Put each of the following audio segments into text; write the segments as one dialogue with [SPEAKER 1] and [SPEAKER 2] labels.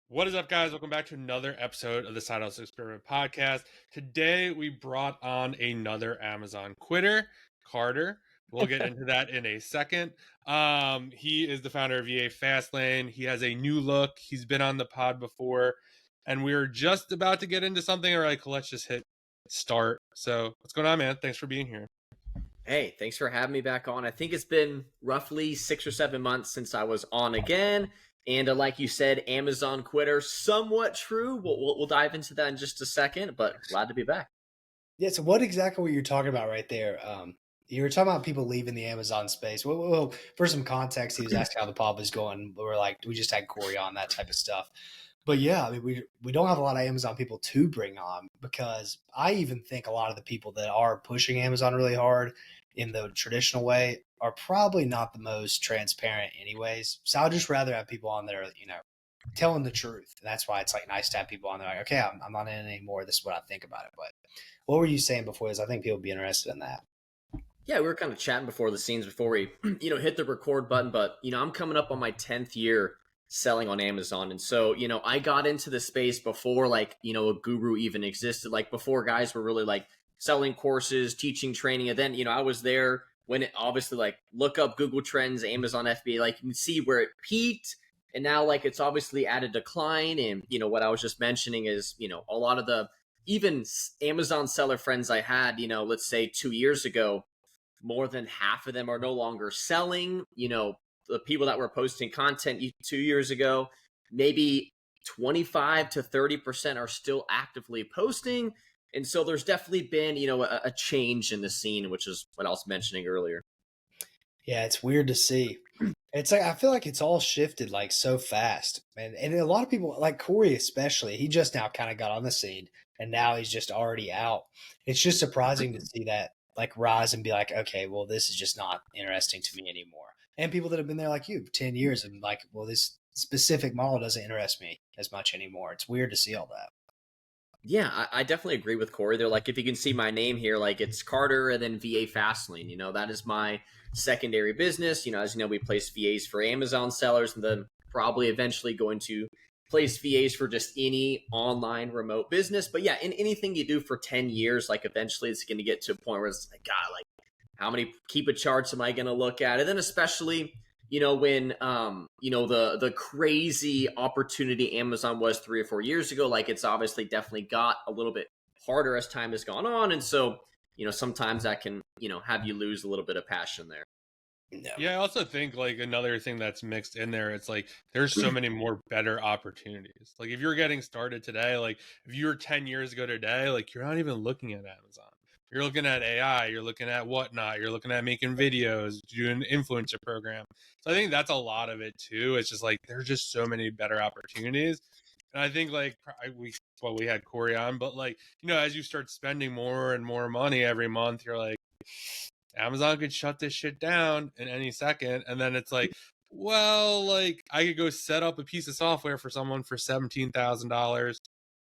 [SPEAKER 1] What is up, guys? Welcome back to another episode of the Side Hustle Experiment podcast. Today, we brought on another Amazon quitter, Carter. We'll get into that in a second. He is the founder of VA Fastlane. He has a new look. He's been on the pod before, and we're just about to get into something. Or like, let's just hit start. So, what's going on, man? Thanks for being here.
[SPEAKER 2] Hey, thanks for having me back on. I think it's been roughly 6 or 7 months since I was on again. And like you said, Amazon quitter, somewhat true. We'll dive into that in just a second, but glad to be back.
[SPEAKER 3] Yeah, so what exactly were you talking about right there? You were talking about people leaving the Amazon space. Well, for some context, he was asking how the pod was going. We just had Corey on, that type of stuff. But yeah, I mean, we don't have a lot of Amazon people to bring on, because I even think a lot of the people that are pushing Amazon really hard in the traditional way are probably not the most transparent anyways. So I'd just rather have people on there, telling the truth. And that's why it's like nice to have people on there like, okay, I'm not in it anymore. This is what I think about it. But what were you saying before this? I think people would be interested in that.
[SPEAKER 2] Yeah, we were kind of chatting before the scenes before we, hit the record button. But, I'm coming up on my 10th year selling on Amazon. And so, I got into the space before a guru even existed, like before guys were really like selling courses, teaching, training. And then, I was there when it obviously look up Google Trends, Amazon FBA, you can see where it peaked. And now it's obviously at a decline. And, what I was just mentioning is, a lot of the even Amazon seller friends I had, let's say 2 years ago, more than half of them are no longer selling. The people that were posting content 2 years ago, maybe 25 to 30% are still actively posting. And so there's definitely been, a change in the scene, which is what I was mentioning earlier.
[SPEAKER 3] Yeah, it's weird to see. It's I feel like it's all shifted so fast. And a lot of people, like Corey especially, he just now kind of got on the scene and now he's just already out. It's just surprising to see that rise and be like, okay, well, this is just not interesting to me anymore. And people that have been there like you 10 years and well, this specific model doesn't interest me as much anymore. It's weird to see all that.
[SPEAKER 2] Yeah, I definitely agree with Corey. They're if you can see my name here, it's Carter and then VA Fastlane. That is my secondary business. As you know, we place VAs for Amazon sellers and then probably eventually going to place VAs for just any online remote business. But yeah, in anything you do for 10 years, eventually it's going to get to a point where it's God, how many keep it charts am I going to look at? And then especially, when, the crazy opportunity Amazon was 3 or 4 years ago, it's obviously definitely got a little bit harder as time has gone on. And so, sometimes that can, have you lose a little bit of passion there.
[SPEAKER 1] No. Yeah, I also think another thing that's mixed in there, it's there's so many more better opportunities. If you're getting started today, if you were 10 years ago today, you're not even looking at Amazon. You're looking at AI, you're looking at whatnot, you're looking at making videos, doing an influencer program. So I think that's a lot of it too. It's just there's just so many better opportunities. And I think we had Corey on, but as you start spending more and more money every month, you're Amazon could shut this shit down in any second. And then it's I could go set up a piece of software for someone for $17,000.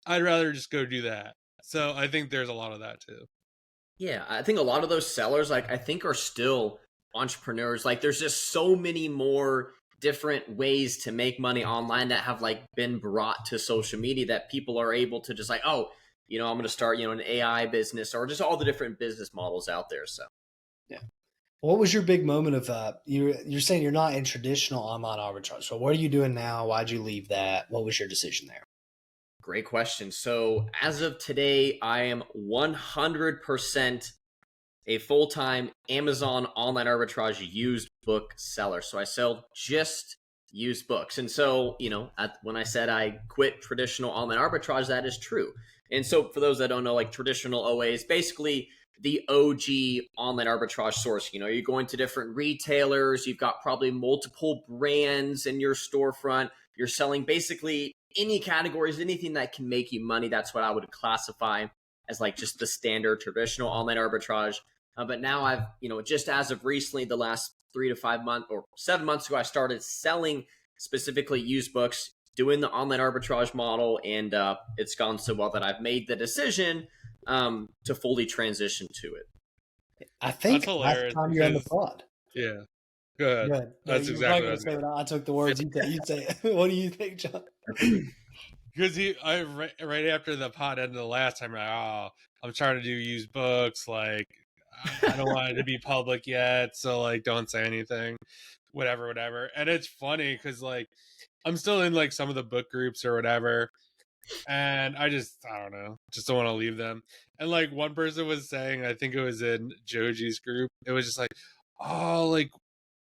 [SPEAKER 1] I'd rather just go do that. So I think there's a lot of that too.
[SPEAKER 2] Yeah, I think a lot of those sellers, I think are still entrepreneurs. There's just so many more different ways to make money online that have been brought to social media that people are able to just I'm going to start, an AI business or just all the different business models out there. So.
[SPEAKER 3] Yeah. What was your big moment of you're saying you're not in traditional online arbitrage. So what are you doing now? Why'd you leave that? What was your decision there?
[SPEAKER 2] Great question. So as of today, I am 100% a full-time Amazon online arbitrage used book seller. So I sell just used books. And so, when I said I quit traditional online arbitrage, that is true. And so for those that don't know, traditional OA is basically the OG online arbitrage source. You're going to different retailers. You've got probably multiple brands in your storefront. You're selling basically any categories, anything that can make you money. That's what I would classify as just the standard traditional online arbitrage. But now I've, just as of recently, the last 3 to 5 months or 7 months ago, I started selling specifically used books, doing the online arbitrage model. And it's gone so well that I've made the decision to fully transition to it.
[SPEAKER 3] I think last time you're on the pod.
[SPEAKER 1] Yeah. Good.
[SPEAKER 3] That's exactly what I took the words. You say it. What do you think, John?
[SPEAKER 1] because right after the pod ended the last time, like, oh, I'm trying to do used books, like I don't want it to be public yet, so like don't say anything, whatever. And it's funny because like I'm still in like some of the book groups or whatever, and I don't know, just don't want to leave them. And like one person was saying, I think it was in Joji's group, it was just like, oh, like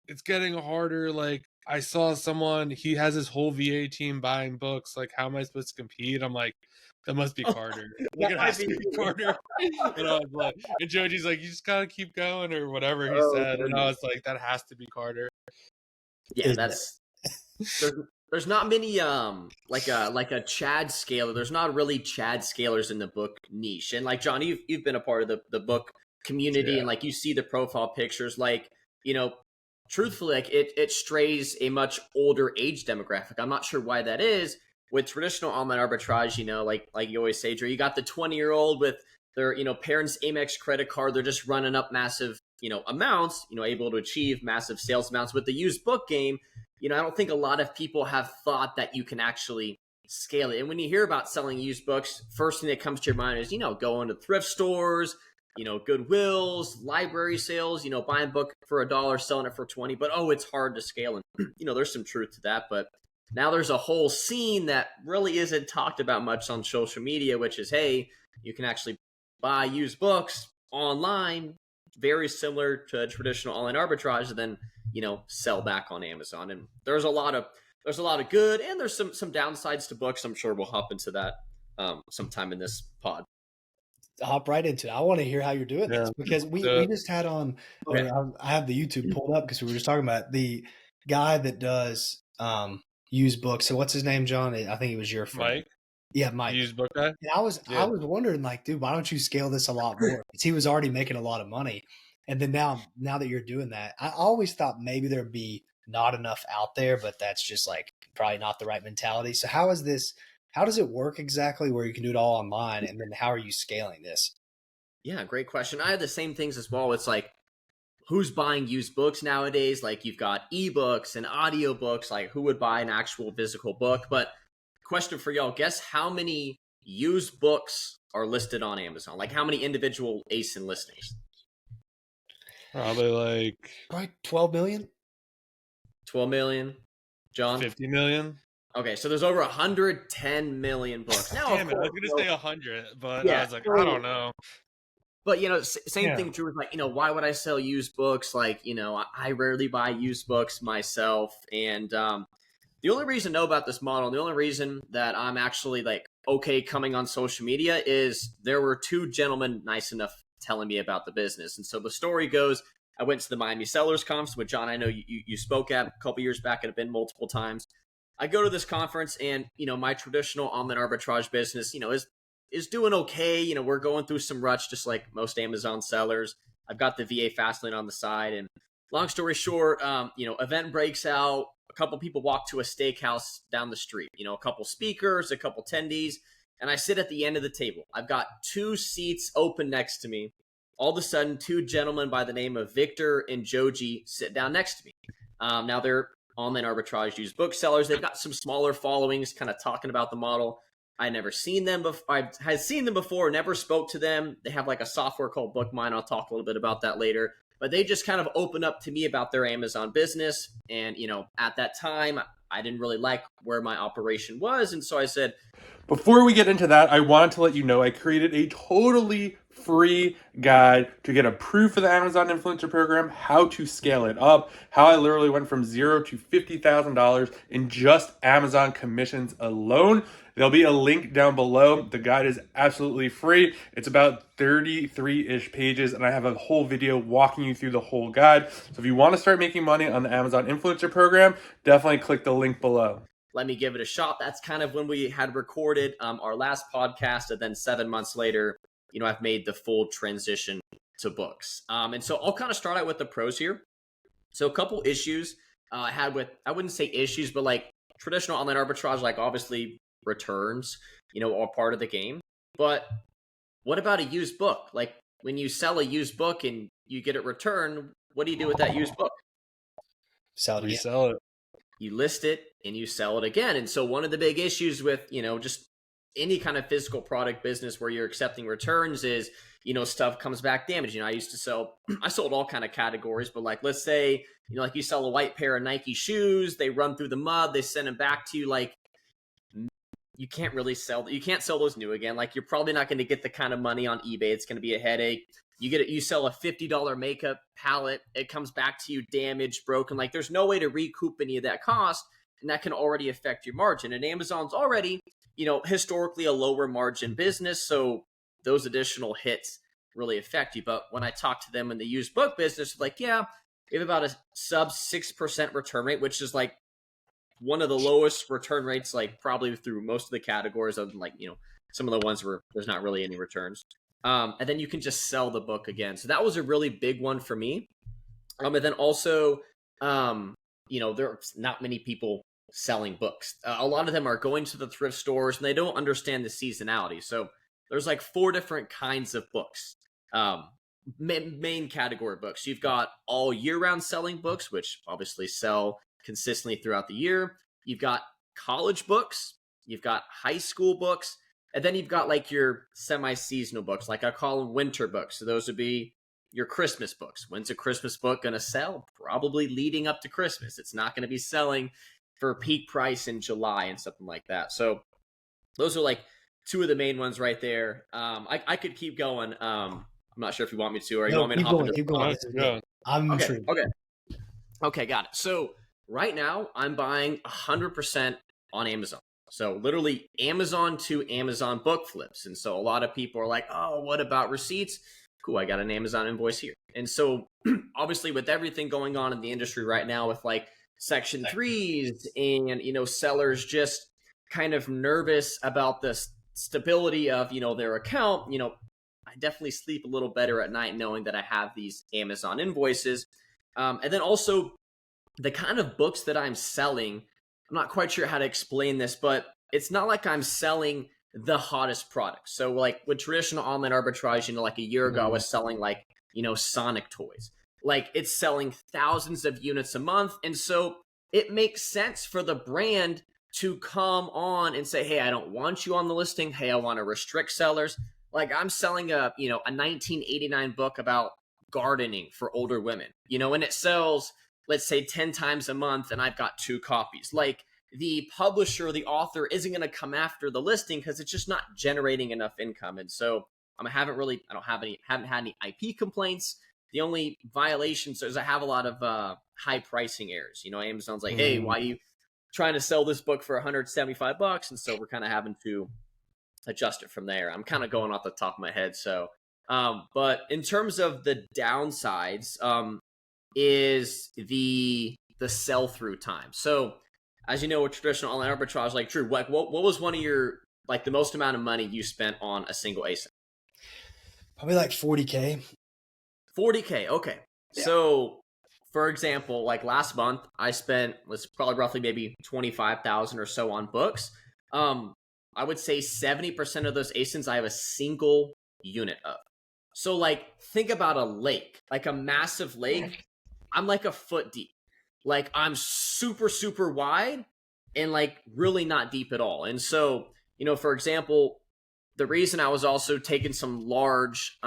[SPEAKER 1] it's getting harder. Like I saw someone, he has his whole VA team buying books. Like, how am I supposed to compete? I'm like, that must be Carter. Like, it has to be Carter. And I was like, and Joji's like, you just gotta keep going or whatever he said. And I was like, that has to be Carter.
[SPEAKER 2] Yeah, that's there's not many like a Chad scaler. There's not really Chad scalers in the book niche. And like John, you've been a part of the book community, and like you see the profile pictures, like, you know, truthfully, like it strays a much older age demographic. I'm not sure why that is. With traditional online arbitrage, you know, like you always say, Drew, you got the 20-year-old with their, you know, parents' Amex credit card. They're just running up massive, you know, amounts, you know, able to achieve massive sales amounts. With the used book game, you know, I don't think a lot of people have thought that you can actually scale it. And when you hear about selling used books, first thing that comes to your mind is, you know, going to thrift stores, you know, Goodwills, library sales, you know, buying a book for $1, selling it for 20, but oh, it's hard to scale. And, you know, there's some truth to that, but now there's a whole scene that really isn't talked about much on social media, which is, hey, you can actually buy used books online, very similar to traditional online arbitrage, and then, you know, sell back on Amazon. And there's a lot of good, and there's some downsides to books. I'm sure we'll hop into that sometime in this pod.
[SPEAKER 3] Hop right into it. I want to hear how you're doing this, because we just had on,
[SPEAKER 2] Okay.
[SPEAKER 3] I have the YouTube pulled up because we were just talking about the guy that does used books. So what's his name, John? I think it was your friend.
[SPEAKER 1] Mike?
[SPEAKER 3] Yeah, Mike.
[SPEAKER 1] Used book guy?
[SPEAKER 3] And I was wondering, like, dude, why don't you scale this a lot more? Because he was already making a lot of money. And then now that you're doing that, I always thought maybe there'd be not enough out there, but that's just like probably not the right mentality. So how does it work exactly where you can do it all online? And then how are you scaling this?
[SPEAKER 2] Yeah, great question. I had the same things as well. It's like, who's buying used books nowadays? Like, you've got ebooks and audiobooks. Like, who would buy an actual physical book? But question for y'all, guess how many used books are listed on Amazon? Like, how many individual ASIN listings?
[SPEAKER 1] Probably
[SPEAKER 3] 12 million.
[SPEAKER 2] 12 million. John?
[SPEAKER 1] 50 million.
[SPEAKER 2] Okay, so there's over 110 million books. Now,
[SPEAKER 1] Damn it, I was going to say 100, but
[SPEAKER 2] Yeah.
[SPEAKER 1] I was like, I don't know.
[SPEAKER 2] But, you know, same thing, Drew, is like, you know, why would I sell used books? Like, you know, I rarely buy used books myself. And the only reason to know about this model, the only reason that I'm actually like, okay, coming on social media is there were two gentlemen nice enough telling me about the business. And so the story goes, I went to the Miami Sellers Conference, which, John, I know you spoke at a couple years back and have been multiple times. I go to this conference, and, you know, my traditional online arbitrage business, you know, is doing okay. You know, we're going through some ruts, just like most Amazon sellers. I've got the VA Fastlane on the side, and long story short, you know, event breaks out. A couple people walk to a steakhouse down the street. You know, a couple speakers, a couple attendees, and I sit at the end of the table. I've got two seats open next to me. All of a sudden, two gentlemen by the name of Victor and Joji sit down next to me. Now they're online arbitrage used booksellers. They've got some smaller followings, kind of talking about the model. I never seen them before. I had seen them before, never spoke to them. They have like a software called Bookmine. I'll talk a little bit about that later. But they just kind of opened up to me about their Amazon business. And, you know, at that time, I didn't really like where my operation was. And so I said,
[SPEAKER 1] before we get into that, I wanted to let you know I created a totally free guide to get approved for the Amazon Influencer Program, how to scale it up, how I literally went from $0 to $50,000 in just Amazon commissions alone. There'll be a link down below. The guide is absolutely free. It's about 33-ish pages, and I have a whole video walking you through the whole guide. So if you want to start making money on the Amazon Influencer Program, definitely click the link below.
[SPEAKER 2] Let me give it a shot. That's kind of when we had recorded our last podcast, and then 7 months later, you know, I've made the full transition to books. And so I'll kind of start out with the pros here. So a couple issues I had with, I wouldn't say issues, but like traditional online arbitrage, like obviously returns, you know, are part of the game. But what about a used book? Like when you sell a used book and you get it returned, what do you do with that used book?
[SPEAKER 3] Sell it again.
[SPEAKER 1] Resell it.
[SPEAKER 2] you list it and you sell it again. And so one of the big issues with, just any kind of physical product business where you're accepting returns is, stuff comes back damaged. I sold all kind of categories, but like, let's say, like you sell a white pair of Nike shoes, they run through the mud, they send them back to you. Like, you can't sell those new again. Like, you're probably not going to get the kind of money on eBay. It's going to be a headache. You sell a $50 makeup palette. It comes back to you damaged, broken. Like, there's no way to recoup any of that cost. And that can already affect your margin. And Amazon's already, historically a lower margin business. So those additional hits really affect you. But when I talk to them in the used book business, like, yeah, we have about a sub 6% return rate, which is like one of the lowest return rates, like probably through most of the categories of like, some of the ones where there's not really any returns. And then you can just sell the book again. So that was a really big one for me. And then also, there's not many people selling books. A lot of them are going to the thrift stores and they don't understand the seasonality. So there's like 4 different kinds of books. Main category books. You've got all year round selling books, which obviously sell consistently throughout the year. You've got college books, you've got high school books, and then you've got like your semi-seasonal books, like I call them winter books. So those would be your Christmas books. When's a Christmas book going to sell? Probably leading up to Christmas. It's not going to be selling for peak price in July and something like that. So those are like 2 of the main ones right there. I could keep going. I'm not sure if you want me to, or you want me to hop into
[SPEAKER 3] keep going.
[SPEAKER 1] Yeah.
[SPEAKER 3] I'm
[SPEAKER 2] okay,
[SPEAKER 3] intrigued.
[SPEAKER 2] Okay, got it. So right now I'm buying 100% on Amazon. So literally Amazon to Amazon book flips. And so a lot of people are like, oh, what about receipts? Cool, I got an Amazon invoice here. And so obviously with everything going on in the industry right now with like Section 3s and, sellers just kind of nervous about the stability of, their account, I definitely sleep a little better at night knowing that I have these Amazon invoices. And then also the kind of books that I'm selling, I'm not quite sure how to explain this, but it's not like I'm selling the hottest product. So like with traditional online arbitrage, like a year ago, I was selling like, Sonic toys. Like it's selling thousands of units a month. And so it makes sense for the brand to come on and say, hey, I don't want you on the listing. Hey, I want to restrict sellers. Like I'm selling a 1989 book about gardening for older women, and it sells, let's say 10 times a month and I've got 2 copies. Like the publisher, the author isn't going to come after the listing because it's just not generating enough income. And so I haven't had any IP complaints. The only violations is I have a lot of high pricing errors. Amazon's like, hey, why are you trying to sell this book for $175? And so we're kind of having to adjust it from there. I'm kind of going off the top of my head. So, but in terms of the downsides, is the sell-through time. So as you know, with traditional online arbitrage, like Drew, what was one of your, like the most amount of money you spent on a single ASIN?
[SPEAKER 3] Probably like 40K.
[SPEAKER 2] 40K. Okay. Yeah. So for example, like last month I spent, was probably roughly maybe 25,000 or so on books. I would say 70% of those ASINs I have a single unit of. So like think about a lake, like a massive lake. I'm like a foot deep. Like I'm super, super wide and like really not deep at all. And so, for example, the reason I was also taking some large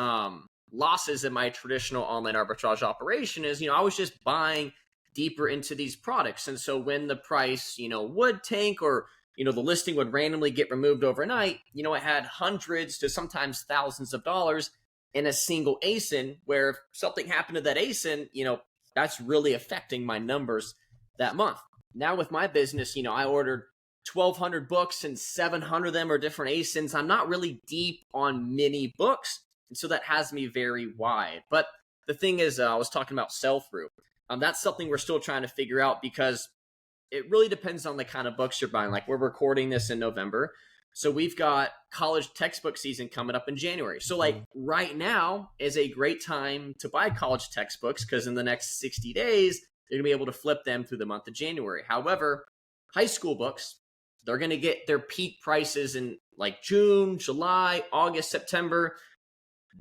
[SPEAKER 2] losses in my traditional online arbitrage operation is, I was just buying deeper into these products. And so when the price, would tank or, the listing would randomly get removed overnight, I had hundreds to sometimes thousands of dollars in a single ASIN, where if something happened to that ASIN, that's really affecting my numbers that month. Now with my business, I ordered 1,200 books and 700 of them are different ASINs. I'm not really deep on many books. And so that has me very wide. But the thing is, I was talking about sell-through. That's something we're still trying to figure out because it really depends on the kind of books you're buying. Like we're recording this in November. So we've got college textbook season coming up in January. So like right now is a great time to buy college textbooks because in the next 60 days, you're going to be able to flip them through the month of January. However, high school books, they're going to get their peak prices in like June, July, August, September.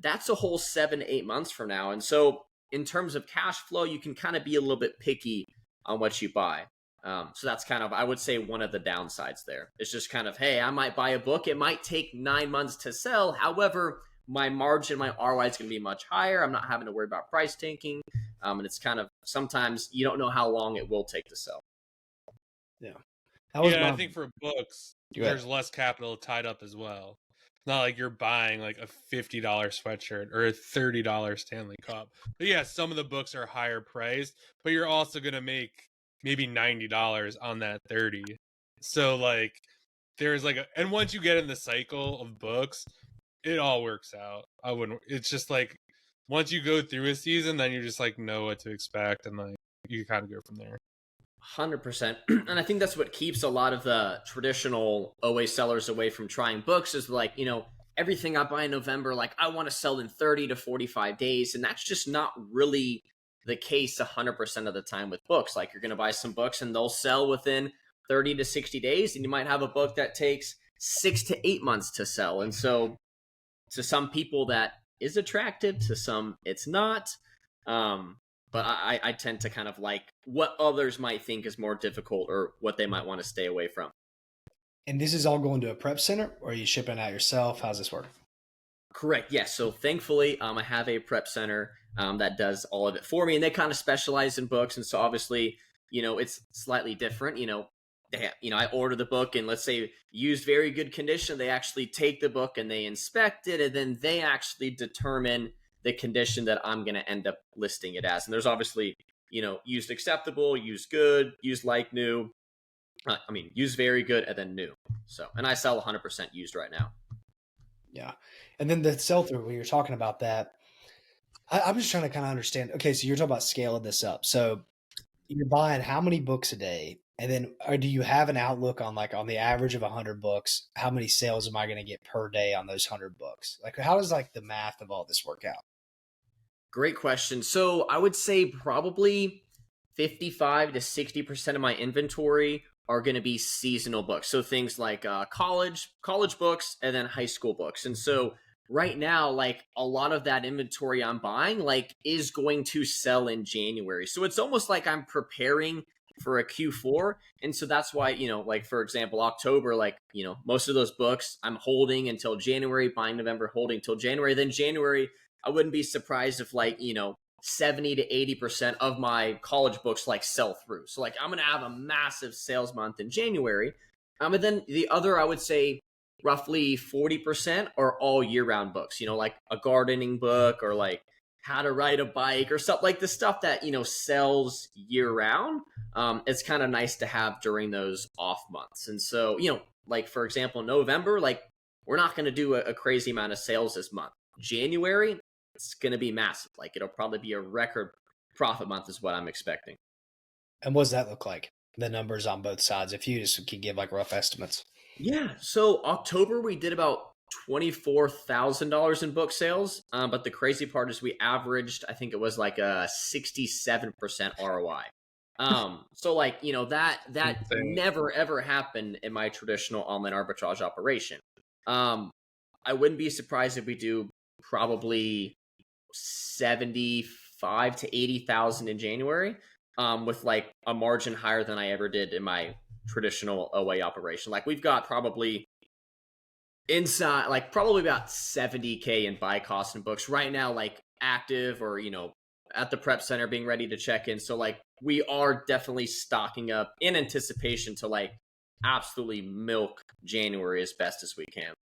[SPEAKER 2] That's a whole 7 to 8 months from now. And so in terms of cash flow, you can kind of be a little bit picky on what you buy. So that's kind of, I would say, one of the downsides there. It's just kind of, hey, I might buy a book. It might take 9 months to sell. However, my margin, my ROI is going to be much higher. I'm not having to worry about price tanking. And it's kind of, sometimes you don't know how long it will take to sell.
[SPEAKER 3] Yeah.
[SPEAKER 1] I think for books, there's less capital tied up as well. It's not like you're buying like a $50 sweatshirt or a $30 Stanley Cup. But yeah, some of the books are higher priced, but you're also going to make maybe $90 on that 30. So like there's like and once you get in the cycle of books, it all works out. It's just like once you go through a season, then you just like know what to expect and like you kind of go from there.
[SPEAKER 2] 100%. And I think that's what keeps a lot of the traditional OA sellers away from trying books is like, everything I buy in November, like I want to sell in 30 to 45 days. And that's just not really the case 100% of the time with books. Like you're going to buy some books and they'll sell within 30 to 60 days. And you might have a book that takes 6 to 8 months to sell. And so to some people that is attractive, to some it's not. But I tend to kind of like what others might think is more difficult or what they might want to stay away from.
[SPEAKER 3] And this is all going to a prep center, or are you shipping out yourself? How's this work?
[SPEAKER 2] Correct. Yes. So thankfully, I have a prep center that does all of it for me, and they kind of specialize in books. And so obviously, it's slightly different. I order the book, and let's say used very good condition. They actually take the book and they inspect it, and then they actually determine the condition that I'm going to end up listing it as. And there's obviously, used acceptable, used good, used like new. Used very good, and then new. So, and I sell 100% used right now.
[SPEAKER 3] Yeah. And then the sell-through, when you're talking about that, I'm just trying to kind of understand. Okay, so you're talking about scaling this up. So you're buying how many books a day? And then do you have an outlook on the average of 100 books, how many sales am I going to get per day on those 100 books? Like, how does the math of all this work out?
[SPEAKER 2] Great question. So I would say probably 55 to 60% of my inventory are going to be seasonal books. So things like college books and then high school books. And so right now, like a lot of that inventory I'm buying is going to sell in January. So it's almost like I'm preparing for a Q4. And so that's why, for example, October, most of those books I'm holding until January, buying November, holding till January. Then January, I wouldn't be surprised if 70 to 80% of my college books sell through. So I'm going to have a massive sales month in January. And then the other, I would say roughly 40% are all year round books, like a gardening book or how to ride a bike or stuff the stuff that, sells year round. It's kind of nice to have during those off months. And so, for example, November, we're not going to do a crazy amount of sales this month. January, it's going to be massive. It'll probably be a record profit month is what I'm expecting.
[SPEAKER 3] And what does that look like? The numbers on both sides, if you just can give rough estimates.
[SPEAKER 2] Yeah. So October, we did about $24,000 in book sales. But the crazy part is we averaged, I think it was a 67% ROI. So that never ever happened in my traditional online arbitrage operation. I wouldn't be surprised if we do probably 75 to 80,000 in January, with a margin higher than I ever did in my traditional OA operation. We've got probably inside, probably about 70K in buy costs and books right now, active or, at the prep center being ready to check in. So we are definitely stocking up in anticipation to absolutely milk January as best as we can.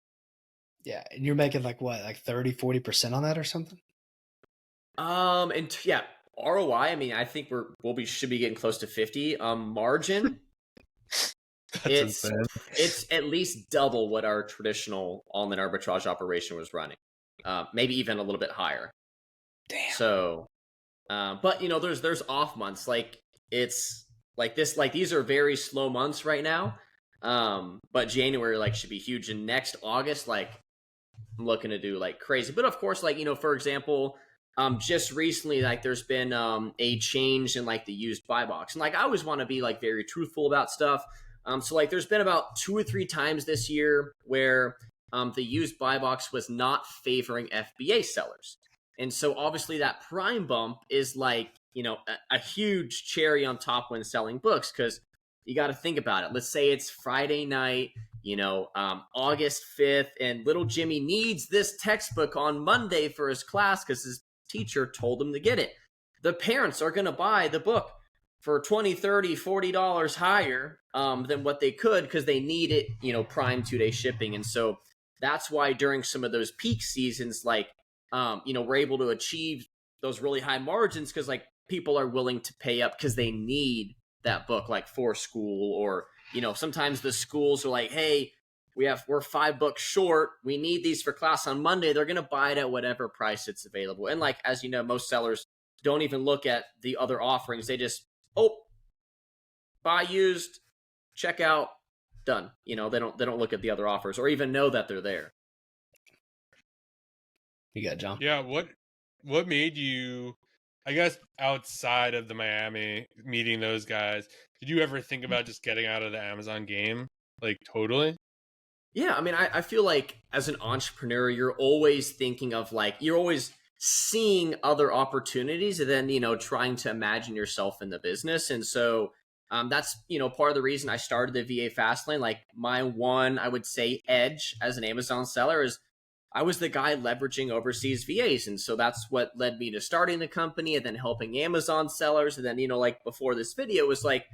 [SPEAKER 3] Yeah. And you're making what, 30, 40% on that or something?
[SPEAKER 2] And yeah, ROI, I think should be getting close to 50. Margin, it's at least double what our traditional online arbitrage operation was running. Maybe even a little bit higher.
[SPEAKER 3] Damn.
[SPEAKER 2] So, but there's off months. It's these are very slow months right now. But January should be huge, and next August, I'm looking to do crazy. But of course, for example, just recently, there's been a change in the used buy box, and I always want to be very truthful about stuff. So there's been about 2 or 3 times this year where the used buy box was not favoring FBA sellers, and so obviously that prime bump is a huge cherry on top when selling books, because you got to think about it. Let's say it's Friday night, August 5th, and little Jimmy needs this textbook on Monday for his class because his teacher told him to get it. The parents are going to buy the book for $20, $30, $40 higher than what they could because they need it, prime 2-day shipping. And so that's why during some of those peak seasons, like, we're able to achieve those really high margins because like people are willing to pay up because they need that book, like for school, or, sometimes the schools are like, hey, we're 5 books short. We need these for class on Monday. They're going to buy it at whatever price it's available. And like, as you know, most sellers don't even look at the other offerings. They just, buy used, check out, done. They don't look at the other offers or even know that they're there.
[SPEAKER 3] You got John.
[SPEAKER 1] Yeah. What made you, I guess, outside of the Miami, meeting those guys, did you ever think about just getting out of the Amazon game? Like totally?
[SPEAKER 2] Yeah. I mean, I feel like as an entrepreneur, you're always thinking of like, you're always seeing other opportunities and then, trying to imagine yourself in the business. And so that's, part of the reason I started the VA Fastlane. Like my one, I would say, edge as an Amazon seller is I was the guy leveraging overseas VAs. And so that's what led me to starting the company and then helping Amazon sellers. And then, like before this video was like,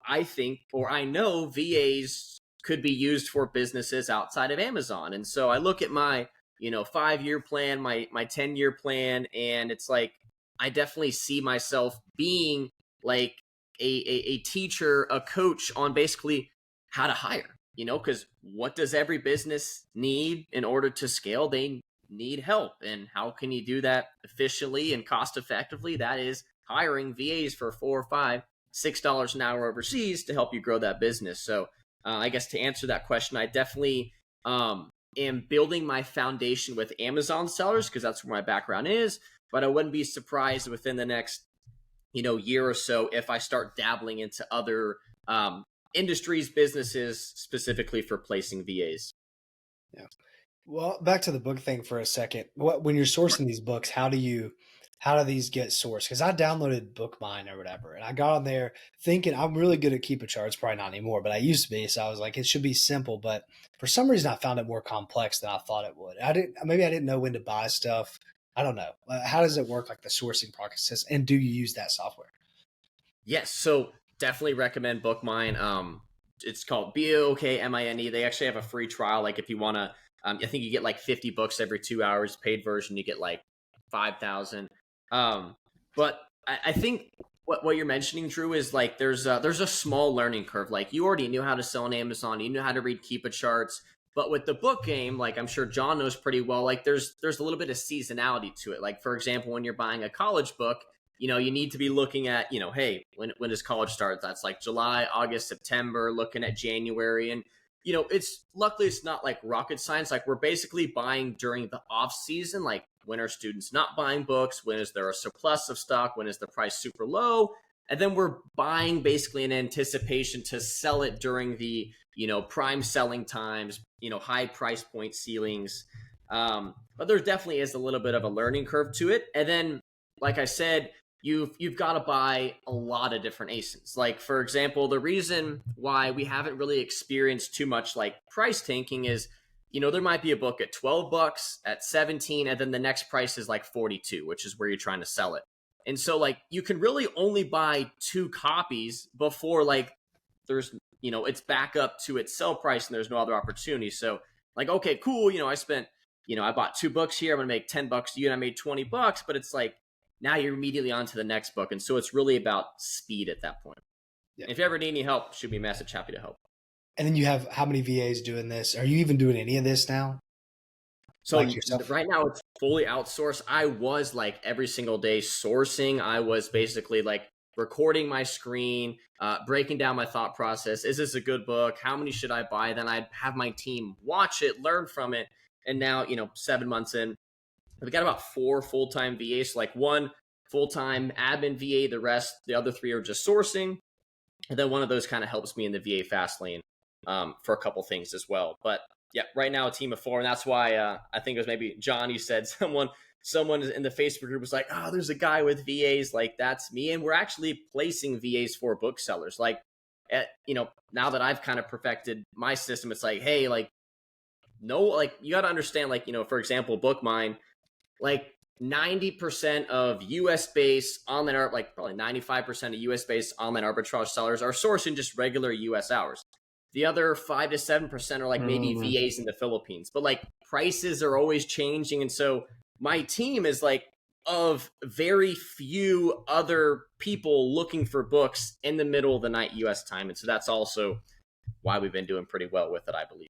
[SPEAKER 2] I think, or I know VAs could be used for businesses outside of Amazon. And so I look at my 5-year plan, my 10-year plan, and it's like I definitely see myself being like a teacher, a coach on basically how to hire, because what does every business need in order to scale? They need help. And how can you do that efficiently and cost effectively? That is hiring VAs for $4, $5, $6 an hour overseas to help you grow that business. So I guess to answer that question, I definitely am building my foundation with Amazon sellers because that's where my background is. But I wouldn't be surprised within the next year or so if I start dabbling into other industries, businesses, specifically for placing VAs.
[SPEAKER 3] Yeah. Well, back to the book thing for a second. When you're sourcing these books, how do these get sourced? Because I downloaded Bookmine or whatever, and I got on there thinking I'm really good at keeping charts. Probably not anymore, but I used to be. So I was like, it should be simple. But for some reason, I found it more complex than I thought it would. Maybe I didn't know when to buy stuff. I don't know. How does it work, like the sourcing process, and do you use that software?
[SPEAKER 2] Yes, so definitely recommend Bookmine. It's called Bookmine. They actually have a free trial. Like if you want to, I think you get like 50 books every 2 hours. Paid version, you get like 5,000. But I think what you're mentioning, Drew, is like there's a small learning curve. Like you already knew how to sell on Amazon, you knew how to read Keepa charts. But with the book game, like I'm sure John knows pretty well, like there's a little bit of seasonality to it. Like for example, when you're buying a college book, you need to be looking at, hey, when does college start? That's like July, August, September, looking at January. And, luckily it's not like rocket science. Like we're basically buying during the off season. Like when are students not buying books? When is there a surplus of stock? When is the price super low? And then we're buying basically in anticipation to sell it during the, prime selling times, high price point ceilings. But there definitely is a little bit of a learning curve to it. And then, like I said, you've got to buy a lot of different ASINs. Like, for example, the reason why we haven't really experienced too much like price tanking is, there might be a book at $12, at 17, and then the next price is like 42, which is where you're trying to sell it. And so like you can really only buy 2 copies before like there's, it's back up to its sell price and there's no other opportunity. So like, okay, cool. I bought 2 books here. I'm going to make $10 to you and I made $20, but it's like, now you're immediately on to the next book. And so it's really about speed at that point. Yeah. If you ever need any help, shoot me a message. Happy to help.
[SPEAKER 3] And then you have how many VAs doing this? Are you even doing any of this now?
[SPEAKER 2] So right now it's fully outsourced. I was like every single day sourcing. I was basically like recording my screen, breaking down my thought process. Is this a good book? How many should I buy? Then I'd have my team watch it, learn from it. And now, 7 months in, we got about 4 full-time VAs. So like 1 full-time admin VA, the other 3 are just sourcing. And then one of those kind of helps me in the VA Fastlane for a couple things as well. But yeah, right now a team of 4. And that's why I think it was maybe Johnny said someone in the Facebook group was like, oh, there's a guy with VAs. Like that's me. And we're actually placing VAs for booksellers. Like now that I've kind of perfected my system, it's like, hey, like, no, like, you got to understand, like, for example, Bookmine, like 90% of US based online art, like probably 95% of US based online arbitrage sellers are sourced in just regular US hours. The other 5 to 7% are like maybe VAs in the Philippines, but like prices are always changing. And so my team is like of very few other people looking for books in the middle of the night US time. And so that's also why we've been doing pretty well with it, I believe.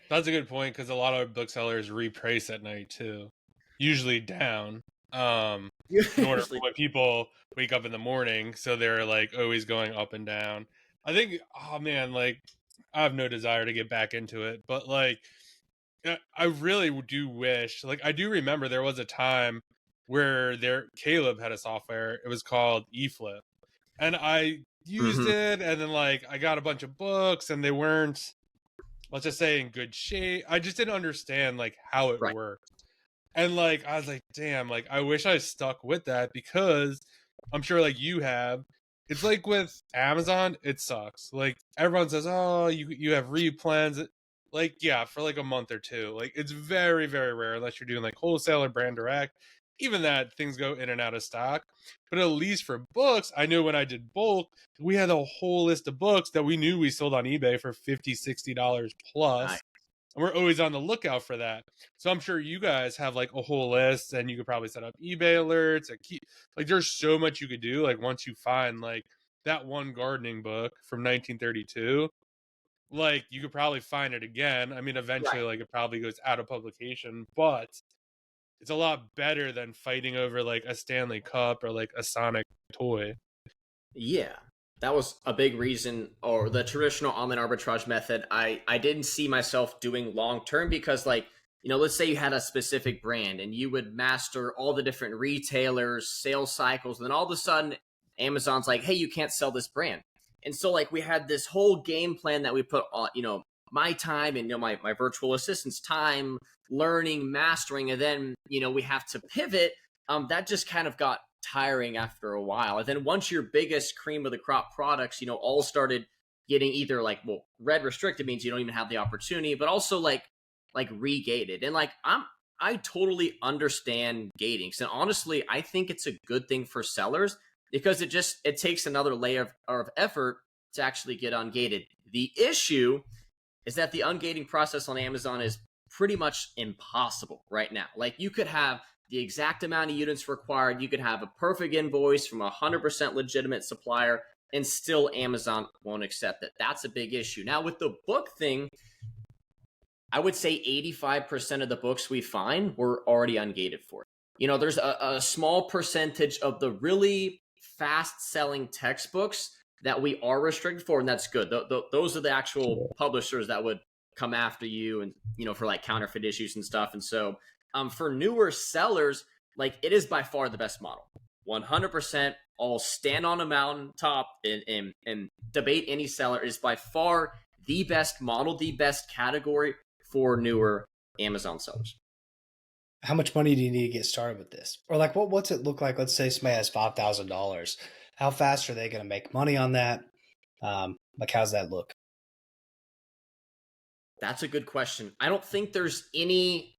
[SPEAKER 1] That's a good point, because a lot of booksellers reprice at night too, usually down. In order for when people wake up in the morning, so they're like always going up and down. I think, oh man, like I have no desire to get back into it, but like I really do wish, like I do remember there was a time where Caleb had a software. It was called eFlip, and I used it, and then like I got a bunch of books, and they weren't, let's just say, in good shape. I just didn't understand like how it worked. And like I was like, damn, like I wish I stuck with that, because I'm sure like you have. It's like with Amazon, it sucks. Like everyone says, oh, you have replans. Like, yeah, for like a month or two. Like it's very, very rare unless you're doing like wholesale or brand direct. Even that, things go in and out of stock. But at least for books, I knew when I did bulk, we had a whole list of books that we knew we sold on eBay for $50, $60 plus.
[SPEAKER 2] Nice.
[SPEAKER 1] And we're always on the lookout for that. So I'm sure you guys have like a whole list, and you could probably set up eBay alerts. Like there's so much you could do. Like once you find like that one gardening book from 1932, like you could probably find it again. I mean, eventually, like it probably goes out of publication, but it's a lot better than fighting over like a Stanley Cup or like a Sonic toy.
[SPEAKER 2] Yeah, that was a big reason, or the traditional online arbitrage method, I didn't see myself doing long term, because like, let's say you had a specific brand and you would master all the different retailers, sales cycles, and then all of a sudden Amazon's like, hey, you can't sell this brand. And so like we had this whole game plan that we put on, my time and my virtual assistant's time learning, mastering, and then we have to pivot. That just kind of got tiring after a while. And then once your biggest cream of the crop products all started getting either like, well, red restricted means you don't even have the opportunity, but also like re-gated. And like I totally understand gating, and honestly I think it's a good thing for sellers, because it takes another layer of effort to actually get ungated. The issue is that the ungating process on Amazon is pretty much impossible right now. Like you could have the exact amount of units required, you could have a perfect invoice from a 100% legitimate supplier, and still Amazon won't accept it. That's a big issue. Now with the book thing, I would say 85% of the books we find were already ungated for. There's a small percentage of the really fast-selling textbooks that we are restricted for, and that's good. Those are the actual publishers that would come after you, and for like counterfeit issues and stuff. And so for newer sellers, like it is by far the best model. 100%, I'll stand on a mountaintop and debate any seller, is by far the best model, the best category for newer Amazon sellers.
[SPEAKER 3] How much money do you need to get started with this? Or like, what's it look like? Let's say somebody has $5,000. How fast are they going to make money on that? Like, how's that look?
[SPEAKER 2] That's a good question. I don't think there's any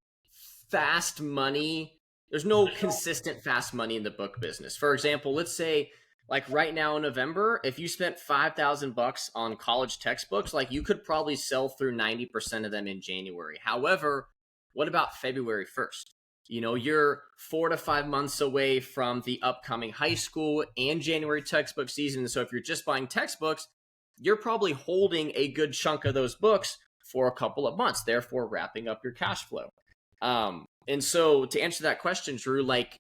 [SPEAKER 2] fast money. There's no consistent fast money in the book business. For example, let's say like right now in November, if you spent $5,000 on college textbooks, like you could probably sell through 90% of them in January. However, what about February 1st? You're 4 to 5 months away from the upcoming high school and January textbook season. So if you're just buying textbooks, you're probably holding a good chunk of those books for a couple of months, therefore wrapping up your cash flow. And so to answer that question, Drew, like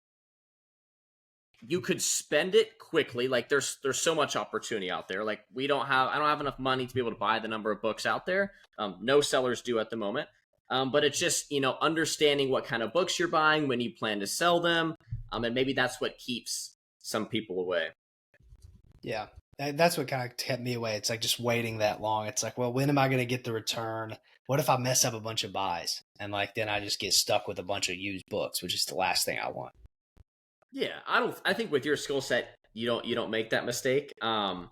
[SPEAKER 2] you could spend it quickly. Like there's so much opportunity out there. Like I don't have enough money to be able to buy the number of books out there. No sellers do at the moment. But it's just, understanding what kind of books you're buying, when you plan to sell them. And maybe that's what keeps some people away.
[SPEAKER 3] Yeah, that's what kind of kept me away. It's like just waiting that long. It's like, well, when am I going to get the return? What if I mess up a bunch of buys? And like, then I just get stuck with a bunch of used books, which is the last thing I want.
[SPEAKER 2] Yeah, I think with your skill set, you don't make that mistake. And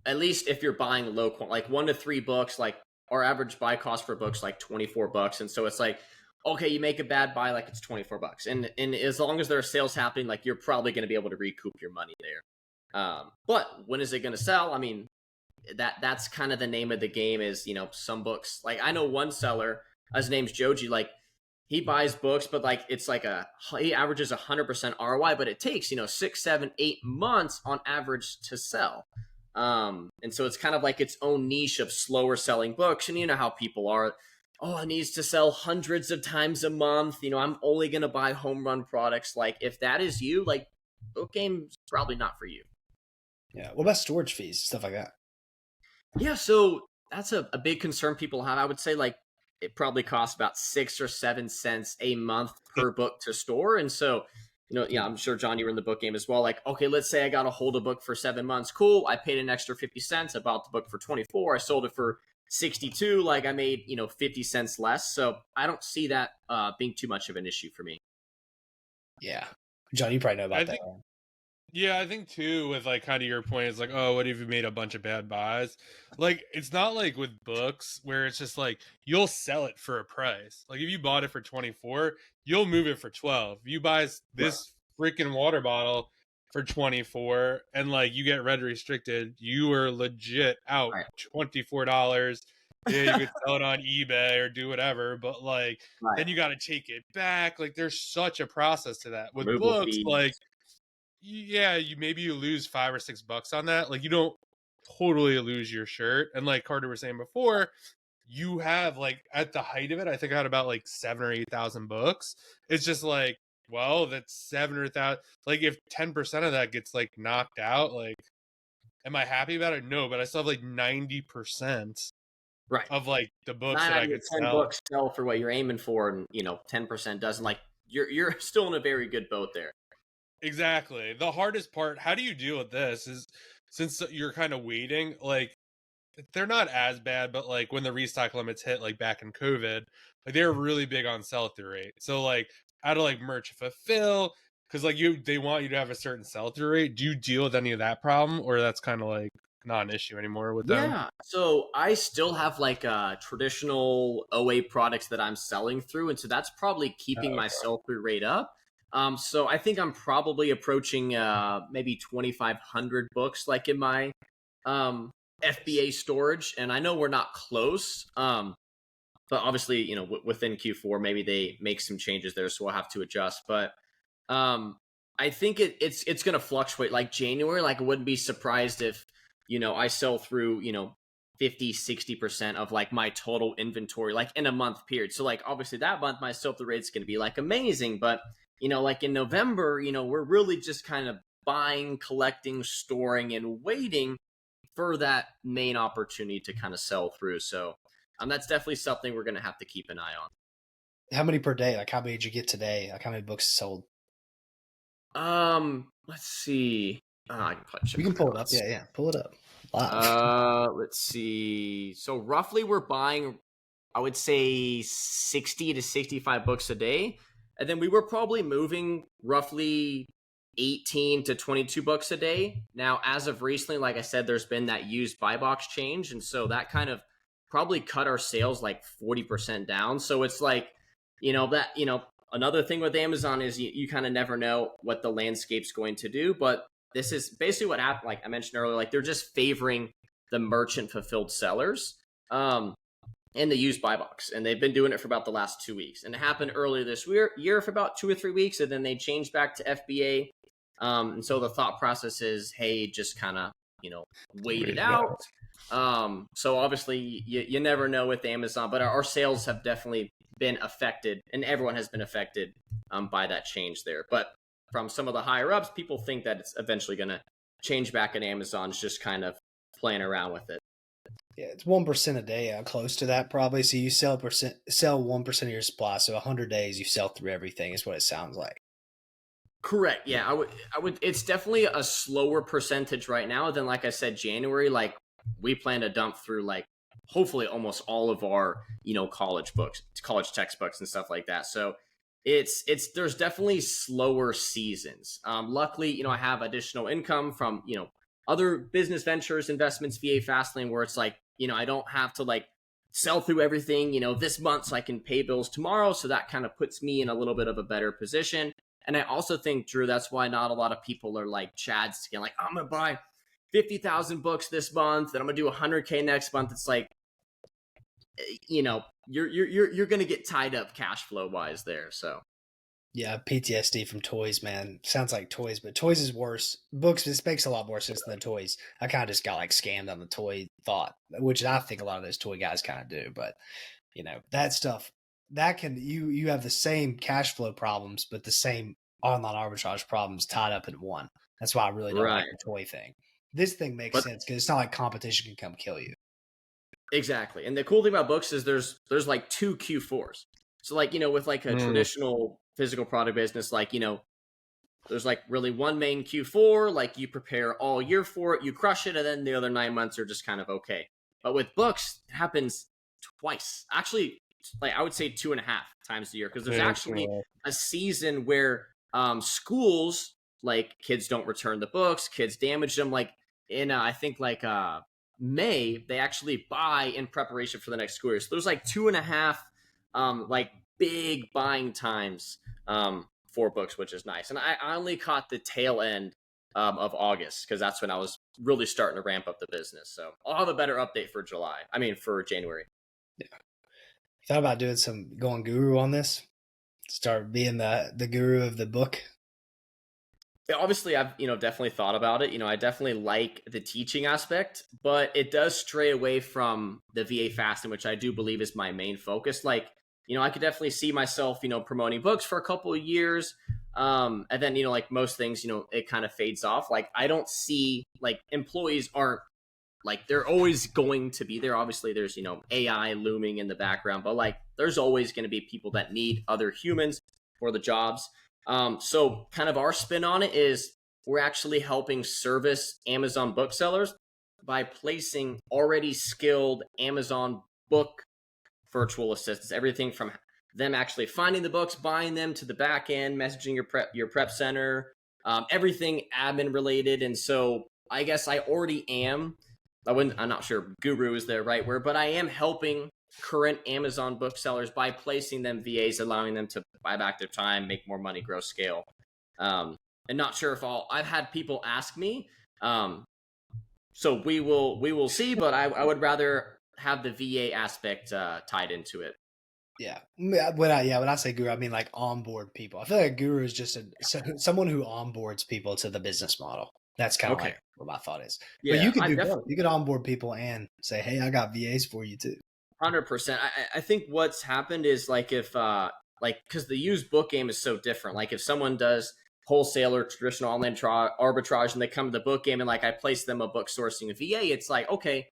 [SPEAKER 2] at least if you're buying low quality, like 1 to 3 books, like our average buy cost for books like $24, and so it's like, okay, you make a bad buy, like it's $24, and as long as there are sales happening, like you're probably going to be able to recoup your money there. But when is it going to sell? I mean, that's kind of the name of the game. Is some books, like I know one seller, his name's Joji, like he buys books, but like it's like he averages 100% ROI, but it takes 6, 7, 8 months on average to sell. And so it's kind of like its own niche of slower selling books. And you know how people are, oh, it needs to sell hundreds of times a month. I'm only going to buy home run products. Like if that is you, like book game's probably not for you.
[SPEAKER 3] Yeah. What about storage fees, stuff like that?
[SPEAKER 2] Yeah. So that's a big concern people have. I would say like it probably costs about 6 or 7 cents a month per book to store. And so, I'm sure, John, you were in the book game as well. Like, okay, let's say I got to hold a book for 7 months. Cool. I paid an extra 50 cents. I bought the book for 24. I sold it for 62. Like I made, 50 cents less. So I don't see that being too much of an issue for me.
[SPEAKER 3] Yeah. John, you probably know about that.
[SPEAKER 1] Yeah, I think too, with like kind of your point, is like, oh, what if you made a bunch of bad buys? Like, it's not like with books where it's just like you'll sell it for a price. Like, if you bought it for 24, you'll move it for 12. If you buy this freaking water bottle for 24 and like you get red restricted, you are legit out $24. Yeah, you could sell it on eBay or do whatever, but like then you got to take it back. Like, there's such a process to that. With books, like, yeah, you lose $5 or $6 on that. Like, you don't totally lose your shirt. And like Carter was saying before, you have like at the height of it, I think I had about like 7,000 or 8,000 books. It's just like, well, that's 7 or 1,000. Like, if 10% of that gets like knocked out, like, am I happy about it? No, but I still have like 90% of like the books that I could
[SPEAKER 2] 10
[SPEAKER 1] sell.
[SPEAKER 2] books sell for what you're aiming for, and 10% doesn't. Like you're still in a very good boat there.
[SPEAKER 1] Exactly. The hardest part, how do you deal with this, is since you're kind of waiting, like they're not as bad, but like when the restock limits hit, like back in COVID, like they were really big on sell-through rate. So like out of like merch fulfill, because like they want you to have a certain sell-through rate. Do you deal with any of that problem, or that's kind of like not an issue anymore with them?
[SPEAKER 2] Yeah. So I still have like traditional OA products that I'm selling through, and so that's probably keeping my sell-through rate up. So I think I'm probably approaching maybe 2,500 books like in my FBA storage, and I know we're not close. But obviously, within Q4, maybe they make some changes there, so we'll have to adjust. But I think it's going to fluctuate. Like January, like I wouldn't be surprised if I sell through 50-60% of like my total inventory like in a month period. So like obviously that month my sell-through rate's going to be like amazing, but like in November, we're really just kind of buying, collecting, storing, and waiting for that main opportunity to kind of sell through. So that's definitely something we're going to have to keep an eye on.
[SPEAKER 3] How many per day? Like how many did you get today? Like how many books sold?
[SPEAKER 2] Let's see. I
[SPEAKER 3] can you can pull it up. Yeah, pull it up.
[SPEAKER 2] Let's see. So roughly we're buying, I would say 60 to 65 books a day. And then we were probably moving roughly 18 to 22 books a day. Now, as of recently, like I said, there's been that used buy box change. And so that kind of probably cut our sales like 40% down. So it's like, another thing with Amazon is you kind of never know what the landscape's going to do. But this is basically what happened. Like I mentioned earlier, like they're just favoring the merchant fulfilled sellers. In the used buy box, and they've been doing it for about the last 2 weeks, and it happened earlier this year for about 2 or 3 weeks, and then they changed back to FBA. And so the thought process is, hey, just kind of wait it out. So obviously you never know with Amazon, but our sales have definitely been affected, and everyone has been affected by that change there. But from some of the higher ups, people think that it's eventually going to change back, and Amazon's just kind of playing around with it.
[SPEAKER 3] Yeah, it's 1% a day, close to that probably. So you sell 1% of your supply. So 100 days you sell through everything is what it sounds like.
[SPEAKER 2] Correct. Yeah, I would. It's definitely a slower percentage right now than, like I said, January. Like we plan to dump through like hopefully almost all of our college books, college textbooks, and stuff like that. So there's definitely slower seasons. Luckily, I have additional income from, other business ventures, investments, VA Fastlane, where it's like, I don't have to like sell through everything, this month so I can pay bills tomorrow. So that kind of puts me in a little bit of a better position. And I also think, Drew, that's why not a lot of people are like Chad's again, like, I'm going to buy 50,000 books this month and I'm going to do 100K next month. It's like, you're going to get tied up cash flow wise there. So
[SPEAKER 3] yeah, PTSD from toys, man. Sounds like toys, but toys is worse. Books, this makes a lot more sense than toys. I kind of just got like scammed on the toy thought, which I think a lot of those toy guys kind of do. But that stuff that can you have the same cash flow problems, but the same online arbitrage problems tied up in one. That's why I really don't like the toy thing. This thing makes sense because it's not like competition can come kill you.
[SPEAKER 2] Exactly. And the cool thing about books is there's like 2 Q4s. So like, with like a traditional physical product business, like, there's like really one main Q4, like you prepare all year for it, you crush it, and then the other 9 months are just kind of okay. But with books, it happens twice. Actually, like I would say 2.5 times a year, because there's actually a season where schools, like kids don't return the books, kids damage them. Like in, I think like May, they actually buy in preparation for the next school year. So there's like 2.5 like big buying times for books, which is nice. And I only caught the tail end of August, because that's when I was really starting to ramp up the business. So I'll have a better update for for January.
[SPEAKER 3] Yeah. Thought about doing going guru on this? Start being the guru of the book?
[SPEAKER 2] Yeah, obviously, I've definitely thought about it. I definitely like the teaching aspect, but it does stray away from the VA Fasting, which I do believe is my main focus. Like, I could definitely see myself, promoting books for a couple of years. And then, like most things, it kind of fades off. Like, I don't see, like, employees aren't, like, they're always going to be there. Obviously, there's, AI looming in the background, but, like, there's always going to be people that need other humans for the jobs. So kind of our spin on it is we're actually helping service Amazon booksellers by placing already skilled Amazon book virtual assistants, everything from them actually finding the books, buying them, to the back end, messaging your prep center, everything admin related. And so I guess I already am, I'm not sure guru is the right word, but I am helping current Amazon booksellers by placing them VAs, allowing them to buy back their time, make more money, grow scale. And not sure if I've had people ask me, so we will see, but I would rather have the VA aspect tied into it.
[SPEAKER 3] Yeah. When I say guru, I mean like onboard people. I feel like a guru is just someone who onboards people to the business model. That's kind of like what my thought is. Yeah, but you could do both. You could onboard people and say, hey, I got VAs for you too.
[SPEAKER 2] 100%. I think what's happened is like if because the used book game is so different. Like if someone does wholesale or traditional online arbitrage and they come to the book game and like I place them a book sourcing VA, it's like, okay,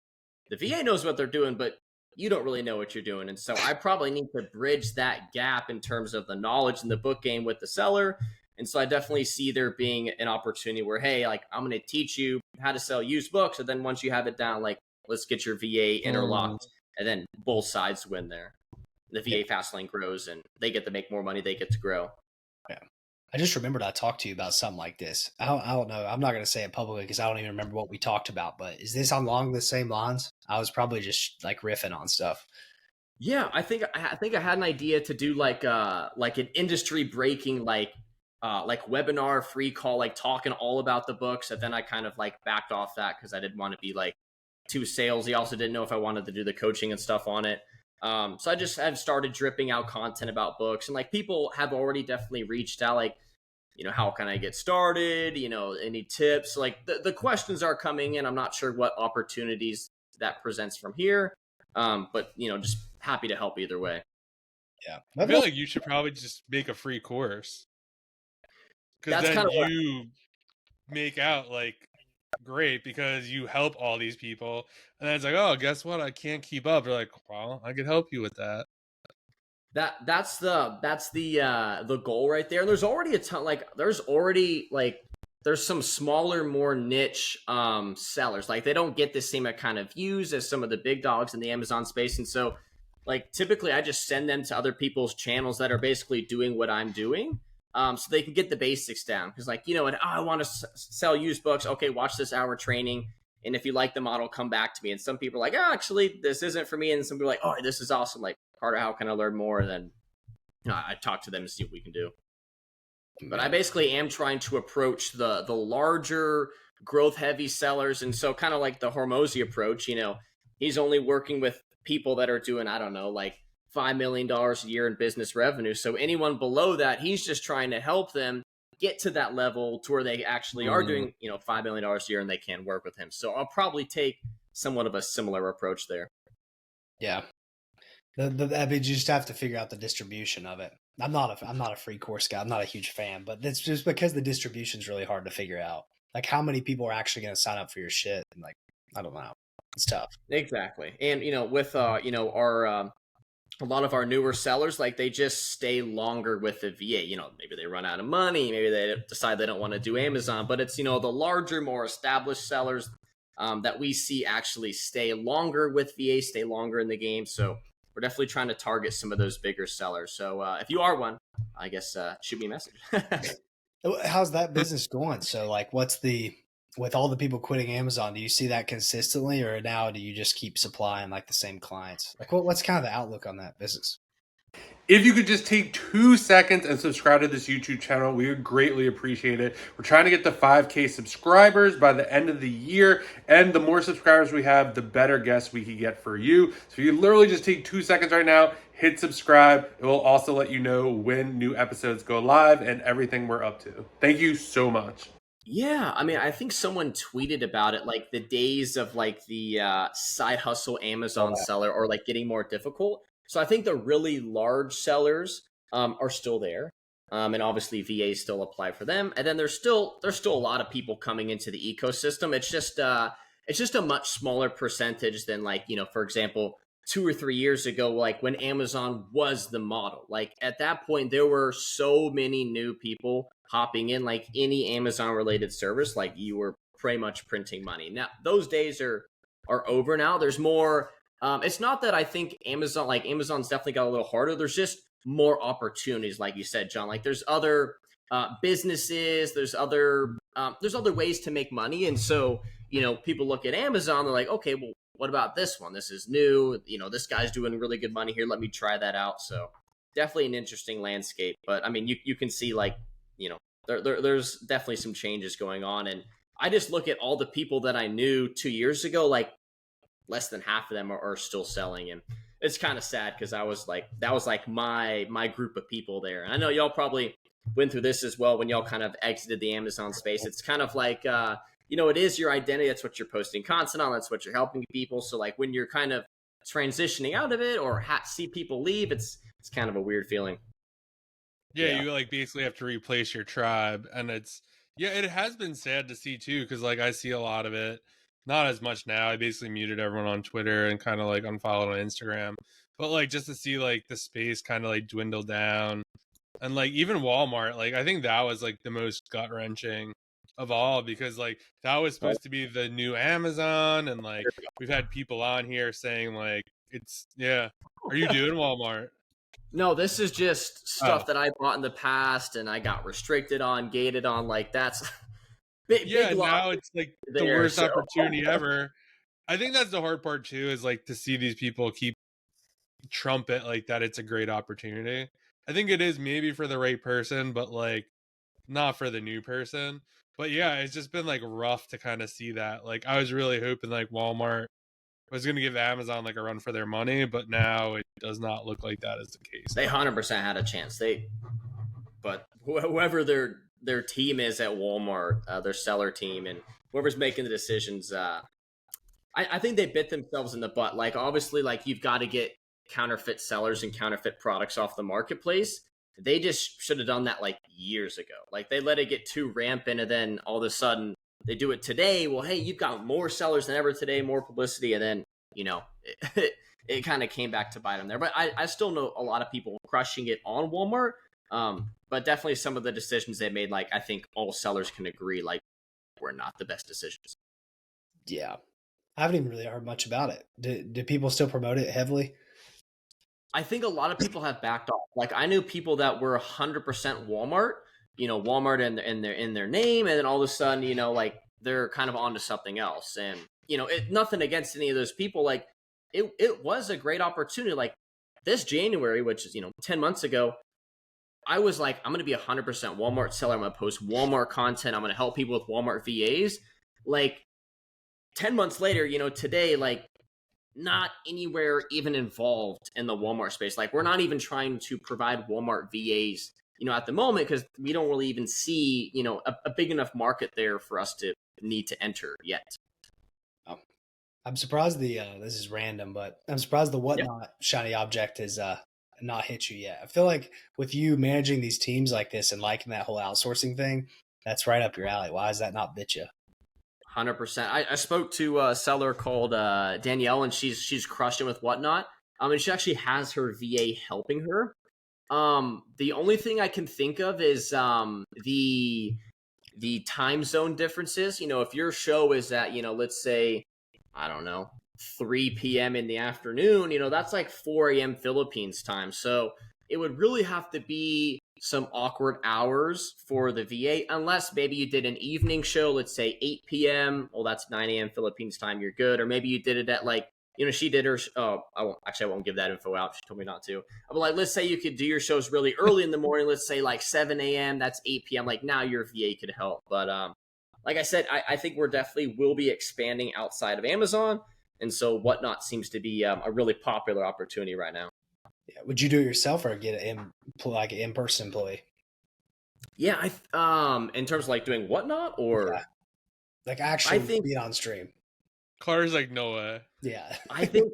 [SPEAKER 2] the VA knows what they're doing, but you don't really know what you're doing. And so I probably need to bridge that gap in terms of the knowledge in the book game with the seller. And so I definitely see there being an opportunity where, hey, like I'm going to teach you how to sell used books. And then once you have it down, like let's get your VA interlocked. And then both sides win there. The VA Fastlane grows and they get to make more money. They get to grow.
[SPEAKER 3] Yeah. I just remembered I talked to you about something like this. I don't know. I'm not going to say it publicly because I don't even remember what we talked about, but is this along the same lines? I was probably just like riffing on stuff.
[SPEAKER 2] Yeah, I think I had an idea to do like an industry breaking like webinar free call, like talking all about the books. And then I kind of like backed off that because I didn't want to be like too salesy. Also didn't know if I wanted to do the coaching and stuff on it. So I just have started dripping out content about books, and like people have already definitely reached out, like, how can I get started? Any tips? Like the questions are coming in. I'm not sure what opportunities that presents from here. But just happy to help either way.
[SPEAKER 1] Yeah. I feel like you should probably just make a free course. Because then you make out like great because you help all these people, and then it's like, oh, guess what? I can't keep up. You're like, well, I could help you with that.
[SPEAKER 2] That's the goal right there. And there's already a ton. Like there's some smaller, more niche sellers. Like they don't get the same kind of views as some of the big dogs in the Amazon space, and so like typically I just send them to other people's channels that are basically doing what I'm doing. So they can get the basics down. Because like, you know, and I want to sell used books. Okay, watch this hour training. And if you like the model, come back to me. And some people are like, oh, actually, this isn't for me. And some people are like, oh, this is awesome. Like, Carter, how can I learn more? And then I talk to them and see what we can do. But I basically am trying to approach the larger growth heavy sellers. And so kind of like the Hormozy approach, you know, he's only working with people that are doing, I don't know, like $5 million a year in business revenue. So anyone below that, he's just trying to help them get to that level to where they actually are doing, you know, $5 million a year and they can work with him. So I'll probably take somewhat of a similar approach there.
[SPEAKER 3] Yeah. I mean, you just have to figure out the distribution of it. I'm not a free course guy. I'm not a huge fan, but it's just because the distribution is really hard to figure out. Like how many people are actually going to sign up for your shit? And like, I don't know. It's tough.
[SPEAKER 2] Exactly. And, you know, with, you know, our, a lot of our newer sellers, like they just stay longer with the VA. You know, maybe they run out of money. Maybe they decide they don't want to do Amazon, but it's, you know, the larger, more established sellers that we see actually stay longer with VA, stay longer in the game. So we're definitely trying to target some of those bigger sellers. So if you are one, I guess shoot me a message.
[SPEAKER 3] How's that business going? So like, with all the people quitting Amazon, do you see that consistently, or now do you just keep supplying like the same clients? Like what's kind of the outlook on that business?
[SPEAKER 1] If you could just take 2 seconds and subscribe to this YouTube channel, we would greatly appreciate it. We're trying to get to 5K subscribers by the end of the year, and the more subscribers we have, the better guests we can get for you. So you literally just take 2 seconds right now, hit subscribe. It will also let you know when new episodes go live and everything we're up to. Thank you so much.
[SPEAKER 2] Yeah, I mean, I think someone tweeted about it, like the days of like the side hustle Amazon seller or like getting more difficult. So I think the really large sellers are still there, and obviously VAs still apply for them. And then there's still a lot of people coming into the ecosystem. It's just a much smaller percentage than like, you know, for example, 2 or 3 years ago, like when Amazon was the model. Like at that point, there were so many new people hopping in, like any Amazon related service, like you were pretty much printing money. Now those days are over now. There's more. It's not that I think Amazon's definitely got a little harder. There's just more opportunities, like you said, John. Like there's other businesses, there's other ways to make money, and so you know people look at Amazon, they're like, okay, well, what about this one? This is new. You know, this guy's doing really good money here. Let me try that out. So definitely an interesting landscape. But I mean, you can see like, you know, there's definitely some changes going on, and I just look at all the people that I knew 2 years ago, like less than half of them are still selling, and it's kind of sad because that was like my group of people there. And I know y'all probably went through this as well when y'all kind of exited the Amazon space. It's kind of like you know, it is your identity. That's what you're posting content on. That's what you're helping people. So like when you're kind of transitioning out of it or see people leave, it's kind of a weird feeling.
[SPEAKER 1] Yeah, you like basically have to replace your tribe, and it has been sad to see too, because like I see a lot of it. Not as much now. I basically muted everyone on Twitter and kind of like unfollowed on Instagram. But like just to see like the space kind of like dwindle down. And like even Walmart, like I think that was like the most gut wrenching of all, because like that was supposed to be the new Amazon, and like we've had people on here saying like are you doing Walmart?
[SPEAKER 2] No, this is just stuff that I bought in the past and I got restricted on, gated on. Like that's big
[SPEAKER 1] now it's like the worst opportunity ever. I think that's the hard part too, is like to see these people keep trumpet like that it's a great opportunity. I think it is maybe for the right person, but like not for the new person. But yeah, it's just been like rough to kind of see that. Like I was really hoping like Walmart was going to give Amazon like a run for their money, but now it does not look like that is the case.
[SPEAKER 2] They 100% had a chance. But whoever their team is at Walmart, their seller team, and whoever's making the decisions, I think they bit themselves in the butt. Like obviously, like you've got to get counterfeit sellers and counterfeit products off the marketplace. They just should have done that like years ago. Like they let it get too rampant, and then all of a sudden they do it today. Well, hey, you've got more sellers than ever today, more publicity, and then you know it kind of came back to bite them there. But I still know a lot of people crushing it on Walmart. But definitely some of the decisions they made, like I think all sellers can agree, like were not the best decisions.
[SPEAKER 3] Yeah, I haven't even really heard much about it. Do people still promote it heavily?
[SPEAKER 2] I think a lot of people have backed off. Like I knew people that were 100% Walmart, Walmart in their name, and then all of a sudden, like they're kind of onto something else. And nothing against any of those people. Like it was a great opportunity. Like this January, which is 10 months ago, I was like, I'm going to be 100% Walmart seller. I'm going to post Walmart content. I'm going to help people with Walmart VAs. Like 10 months later, today, like not anywhere even involved in the Walmart space. Like we're not even trying to provide Walmart VAs, at the moment, because we don't really even see, a big enough market there for us to need to enter yet.
[SPEAKER 3] I'm surprised this is random, but I'm surprised the Whatnot shiny object has not hit you yet. I feel like with you managing these teams like this and liking that whole outsourcing thing, that's right up your alley. Why has that not bit you?
[SPEAKER 2] 100%. I spoke to a seller called Danielle, and she's crushed it with Whatnot. And she actually has her VA helping her. The only thing I can think of is the time zone differences. If your show is at let's say, I don't know, 3 p.m. in the afternoon, that's like 4 a.m. Philippines time. So it would really have to be some awkward hours for the VA, unless maybe you did an evening show, let's say 8 p.m. Well, that's 9 a.m. Philippines time. You're good. Or maybe you did it at like, she did her. I won't give that info out. She told me not to. But like, let's say you could do your shows really early in the morning. Let's say like 7 a.m. That's 8 p.m. Like now your VA could help. But like I said, I think we're definitely will be expanding outside of Amazon. And so Whatnot seems to be a really popular opportunity right now.
[SPEAKER 3] Yeah. Would you do it yourself or get an in-person employee?
[SPEAKER 2] Yeah, in terms of like doing Whatnot or
[SPEAKER 3] like actually being on stream.
[SPEAKER 1] Carter's like, no way.
[SPEAKER 3] Yeah.
[SPEAKER 2] I think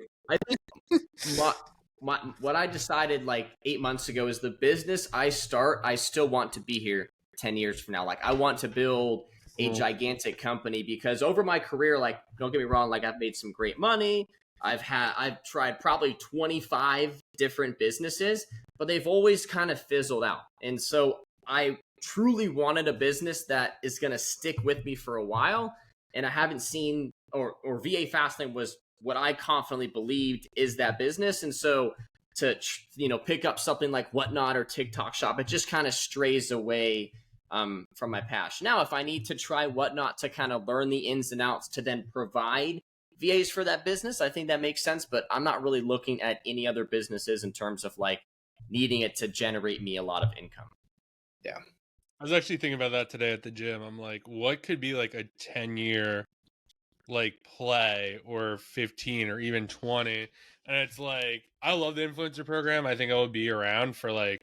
[SPEAKER 2] what I decided like 8 months ago is the business I still want to be here 10 years from now. Like I want to build a gigantic company, because over my career, like, don't get me wrong, like I've made some great money. I've tried probably 25 different businesses, but they've always kind of fizzled out. And so I truly wanted a business that is going to stick with me for a while. And I haven't seen, or VA Fastlane was what I confidently believed is that business. And so to, pick up something like Whatnot or TikTok Shop, it just kind of strays away from my passion. Now, if I need to try Whatnot to kind of learn the ins and outs to then provide VAs for that business, I think that makes sense, but I'm not really looking at any other businesses in terms of like needing it to generate me a lot of income.
[SPEAKER 3] Yeah.
[SPEAKER 1] I was actually thinking about that today at the gym. I'm like, what could be like a 10-year like play, or 15 or even 20? And it's like, I love the influencer program. I think I would be around for like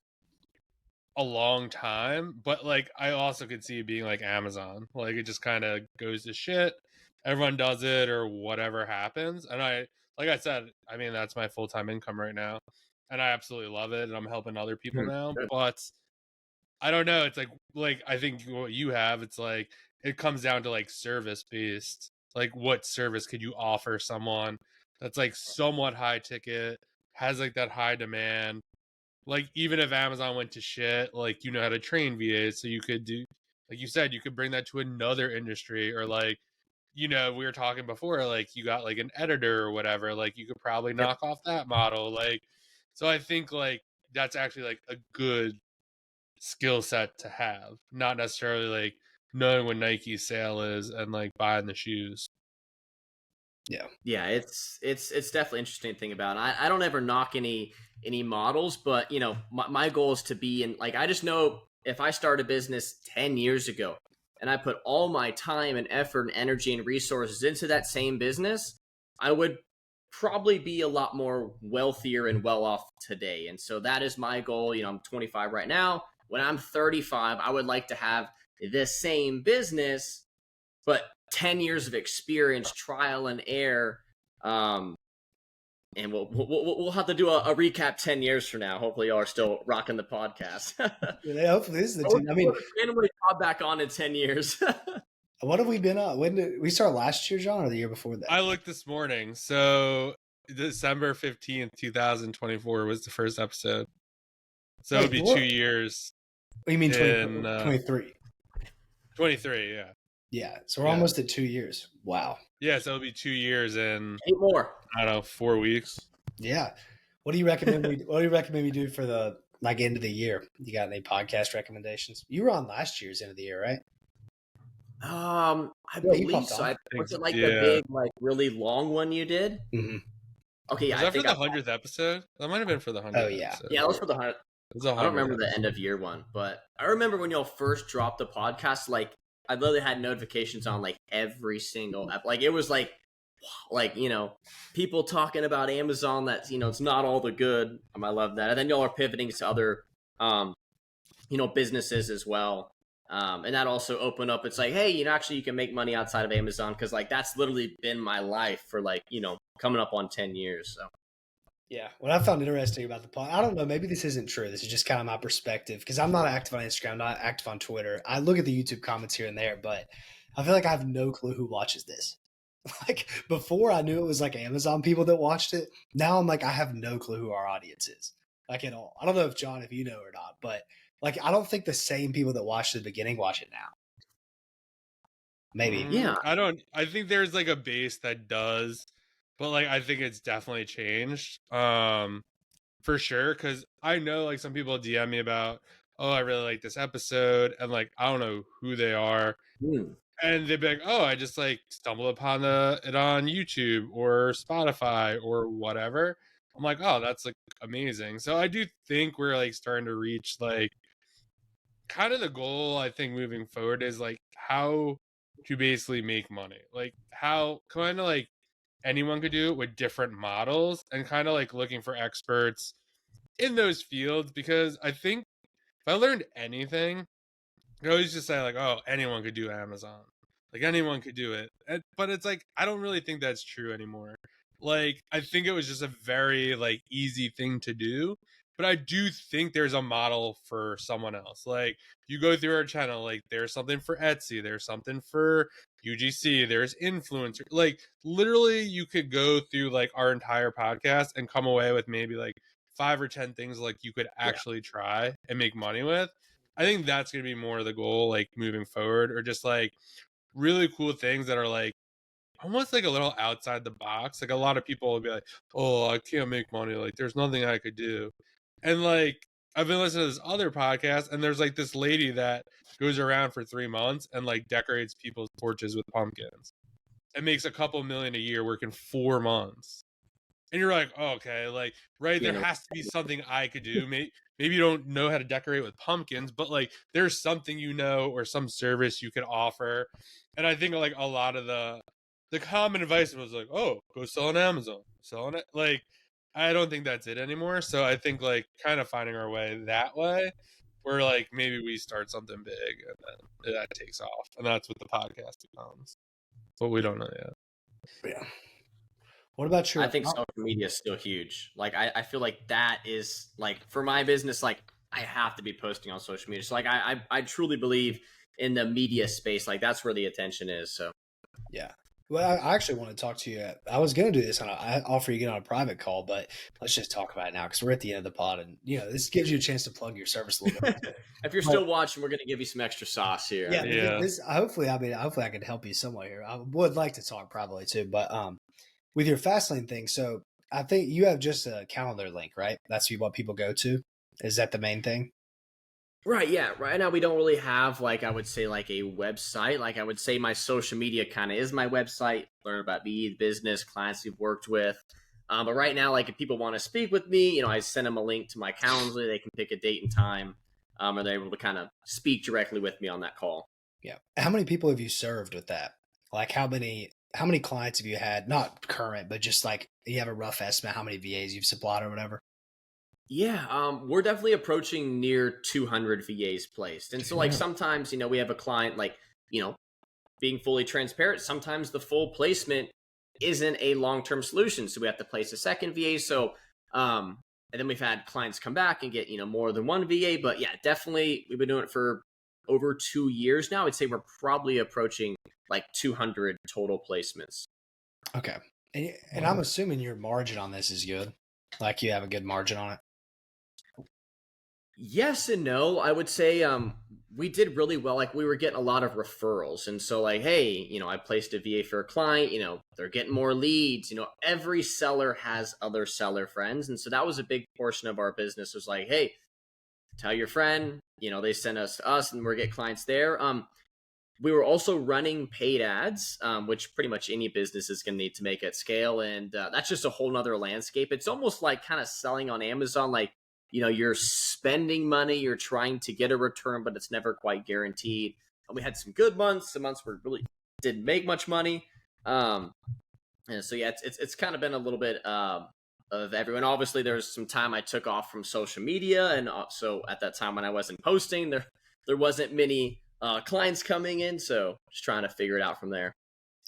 [SPEAKER 1] a long time, but like I also could see it being like Amazon. Like it just kind of goes to shit. Everyone does it or whatever happens. And like I said, I mean, that's my full-time income right now. And I absolutely love it. And I'm helping other people now. But I don't know. It's like I think what you have, it's like it comes down to like service based. Like what service could you offer someone that's like somewhat high ticket, has like that high demand? Like even if Amazon went to shit, like you know how to train VAs, so you could do, like you said, you could bring that to another industry, or like, we were talking before, like you got like an editor or whatever, like you could probably knock off that model. Like, so I think like that's actually like a good skill set to have, not necessarily like knowing when Nike's sale is and like buying the shoes.
[SPEAKER 2] Yeah, it's definitely interesting to think about. I don't ever knock any models, but my goal is to be in, like, I just know if I start a business 10 years ago and I put all my time and effort and energy and resources into that same business, I would probably be a lot more wealthier and well off today. And so that is my goal. I'm 25 right now. When I'm 35, I would like to have the same business, but 10 years of experience, trial and error. And we'll have to do a recap 10 years from now. Hopefully y'all are still rocking the podcast.
[SPEAKER 3] Yeah, hopefully this is the team. I mean,
[SPEAKER 2] randomly pop back on in 10 years.
[SPEAKER 3] What have we been on? When did we start last year, John, or the year before that?
[SPEAKER 1] I looked this morning. So December 15th, 2024 was the first episode. So it'll be 2 years.
[SPEAKER 3] What do you mean 23?
[SPEAKER 1] 23, yeah.
[SPEAKER 3] Yeah, so we're almost at 2 years. Wow.
[SPEAKER 1] Yeah, so it'll be 2 years in
[SPEAKER 2] 8 more.
[SPEAKER 1] I don't know, 4 weeks.
[SPEAKER 3] Yeah. What do you recommend we do for the end of the year? You got any podcast recommendations? You were on last year's end of the year, right?
[SPEAKER 2] I
[SPEAKER 3] Yeah, you
[SPEAKER 2] believe
[SPEAKER 3] popped
[SPEAKER 2] so.
[SPEAKER 3] on.
[SPEAKER 2] Was it like the
[SPEAKER 1] Yeah.
[SPEAKER 2] big, like really long one you did?
[SPEAKER 3] Mm-hmm.
[SPEAKER 2] Okay, yeah,
[SPEAKER 1] Was
[SPEAKER 2] I
[SPEAKER 1] that for
[SPEAKER 2] think
[SPEAKER 1] the 100th episode? That might have been for the 100th
[SPEAKER 3] Oh, yeah.
[SPEAKER 1] episode.
[SPEAKER 2] Yeah, that was for the 100.
[SPEAKER 1] It was a
[SPEAKER 2] I don't
[SPEAKER 1] 100th
[SPEAKER 2] remember the end
[SPEAKER 1] episode.
[SPEAKER 2] of year one, but I remember when y'all first dropped the podcast. Like, I literally had notifications on like every single like it was like people talking about Amazon. That's it's not all the good. I love that. And then y'all are pivoting to other businesses as well. And that also opened up. It's like, hey, actually you can make money outside of Amazon, because like that's literally been my life for like coming up on 10 years. So
[SPEAKER 3] Yeah. What I found interesting about the pod, I don't know, maybe this isn't true. This is just kind of my perspective, because I'm not active on Instagram, I'm not active on Twitter. I look at the YouTube comments here and there, but I feel like I have no clue who watches this. Like before, I knew it was like Amazon people that watched it. Now I'm like, I have no clue who our audience is, like at all. I don't know if John, if you know or not, but like I don't think the same people that watched at the beginning watch it now. Maybe.
[SPEAKER 2] Yeah.
[SPEAKER 1] I think there's like a base that does, but like I think it's definitely changed. For sure, because I know like some people DM me about, oh, I really like this episode, and like I don't know who they are. And they'd be like, oh, I just like stumbled upon it on YouTube or Spotify or whatever. I'm like, oh, that's like amazing. So I do think we're like starting to reach like kind of the goal. I think moving forward is like how to basically make money, like how kind of like anyone could do it with different models, and kind of like looking for experts in those fields. Because I think if I learned anything, I always just say like, oh, anyone could do Amazon. Like anyone could do it. But it's like, I don't really think that's true anymore. Like, I think it was just a very like easy thing to do. But I do think there's a model for someone else. Like, you go through our channel, like there's something for Etsy, there's something for UGC, there's influencer. Like, literally you could go through like our entire podcast and come away with maybe like 5 or 10 things like you could actually try and make money with. I think that's going to be more of the goal, like moving forward, or just like really cool things that are like almost like a little outside the box. Like a lot of people will be like, oh, I can't make money. Like there's nothing I could do. And like, I've been listening to this other podcast, and there's like this lady that goes around for 3 months and like decorates people's porches with pumpkins and makes a couple million a year working 4 months. And you're like, oh, okay, like, right, there has to be something I could do. Maybe you don't know how to decorate with pumpkins, but like there's something or some service you can offer. And I think like a lot of the common advice was like, oh, go sell on Amazon, selling it. Like, I don't think that's it anymore. So I think like kind of finding our way that way, where like maybe we start something big and then that takes off, and that's what the podcast becomes. But we don't know yet.
[SPEAKER 3] Yeah. What about your?
[SPEAKER 2] I think social media is still huge. Like I feel like that is like for my business, like I have to be posting on social media. So like I truly believe in the media space. Like that's where the attention is. So
[SPEAKER 3] yeah. Well, I actually want to talk to you. I was going to do this I offer you to get on a private call, but let's just talk about it now because we're at the end of the pod, and this gives you a chance to plug your service a little bit.
[SPEAKER 2] If you're still watching, we're going to give you some extra sauce here.
[SPEAKER 3] Yeah. Hopefully I can help you somewhat here. I would like to talk privately too, but with your Fastlane thing, so I think you have just a calendar link, right? That's what people go to. Is that the main thing?
[SPEAKER 2] Right, yeah. Right now we don't really have like I would say like a website. Like I would say my social media kind of is my website. Learn about me, the business, clients we've worked with. But right now, like if people want to speak with me, I send them a link to my calendar. They can pick a date and time, or they're able to kind of speak directly with me on that call.
[SPEAKER 3] Yeah. How many people have you served with that? Like how many clients have you had? Not current, but just like you have a rough estimate how many VAs you've supplied or whatever?
[SPEAKER 2] Yeah, we're definitely approaching near 200 VAs placed. And so like sometimes, we have a client like, being fully transparent, sometimes the full placement isn't a long-term solution. So we have to place a second VA. So, and then we've had clients come back and get, more than one VA. But yeah, definitely we've been doing it for over 2 years now. I'd say we're probably approaching like 200 total placements.
[SPEAKER 3] Okay. And I'm assuming your margin on this is good. Like you have a good margin on it.
[SPEAKER 2] Yes and no. I would say we did really well. Like we were getting a lot of referrals. And so like, hey, you know, I placed a VA for a client, you know, they're getting more leads. You know, every seller has other seller friends. And so that was a big portion of our business was like, hey, tell your friend, you know, they send us to us and we're getting clients there. We were also running paid ads, which pretty much any business is going to need to make at scale. And that's just a whole nother landscape. It's almost like kind of selling on Amazon. Like, you know, you're spending money, you're trying to get a return, but it's never quite guaranteed. And we had some good months, some months where really didn't make much money. And so, yeah, it's kind of been a little bit of everyone. Obviously, there's some time I took off from social media. And so at that time when I wasn't posting, there wasn't many clients coming in, so just trying to figure it out from there.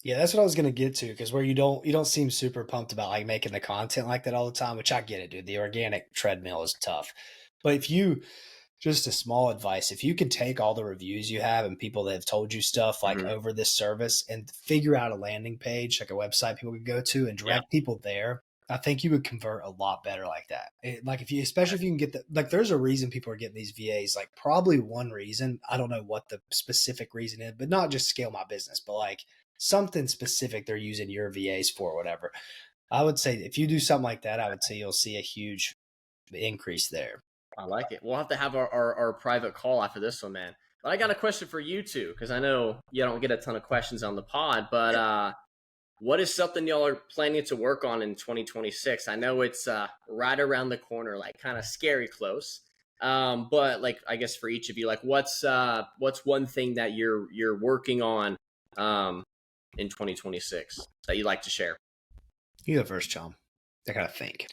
[SPEAKER 3] Yeah, that's what I was gonna get to, because where you don't seem super pumped about like making the content like that all the time, which I get it, dude. The organic treadmill is tough. But if you just a small advice, if you can take all the reviews you have and people that have told you stuff like over this service and figure out a landing page, like a website people could go to and direct people there, I think you would convert a lot better like that. Like if you, especially if you can get like, there's a reason people are getting these VAs, like probably one reason. I don't know what the specific reason is, but not just scale my business, but like something specific they're using your VAs for, whatever. I would say if you do something like that, I would say you'll see a huge increase there.
[SPEAKER 2] I like it. We'll have to have our private call after this one, man. But I got a question for you too, because I know you don't get a ton of questions on the pod, but what is something y'all are planning to work on in 2026? I know it's right around the corner, like kind of scary close. But like, I guess for each of you, like what's one thing that you're working on in 2026 that you'd like to share?
[SPEAKER 3] You go first, Chom. I gotta think.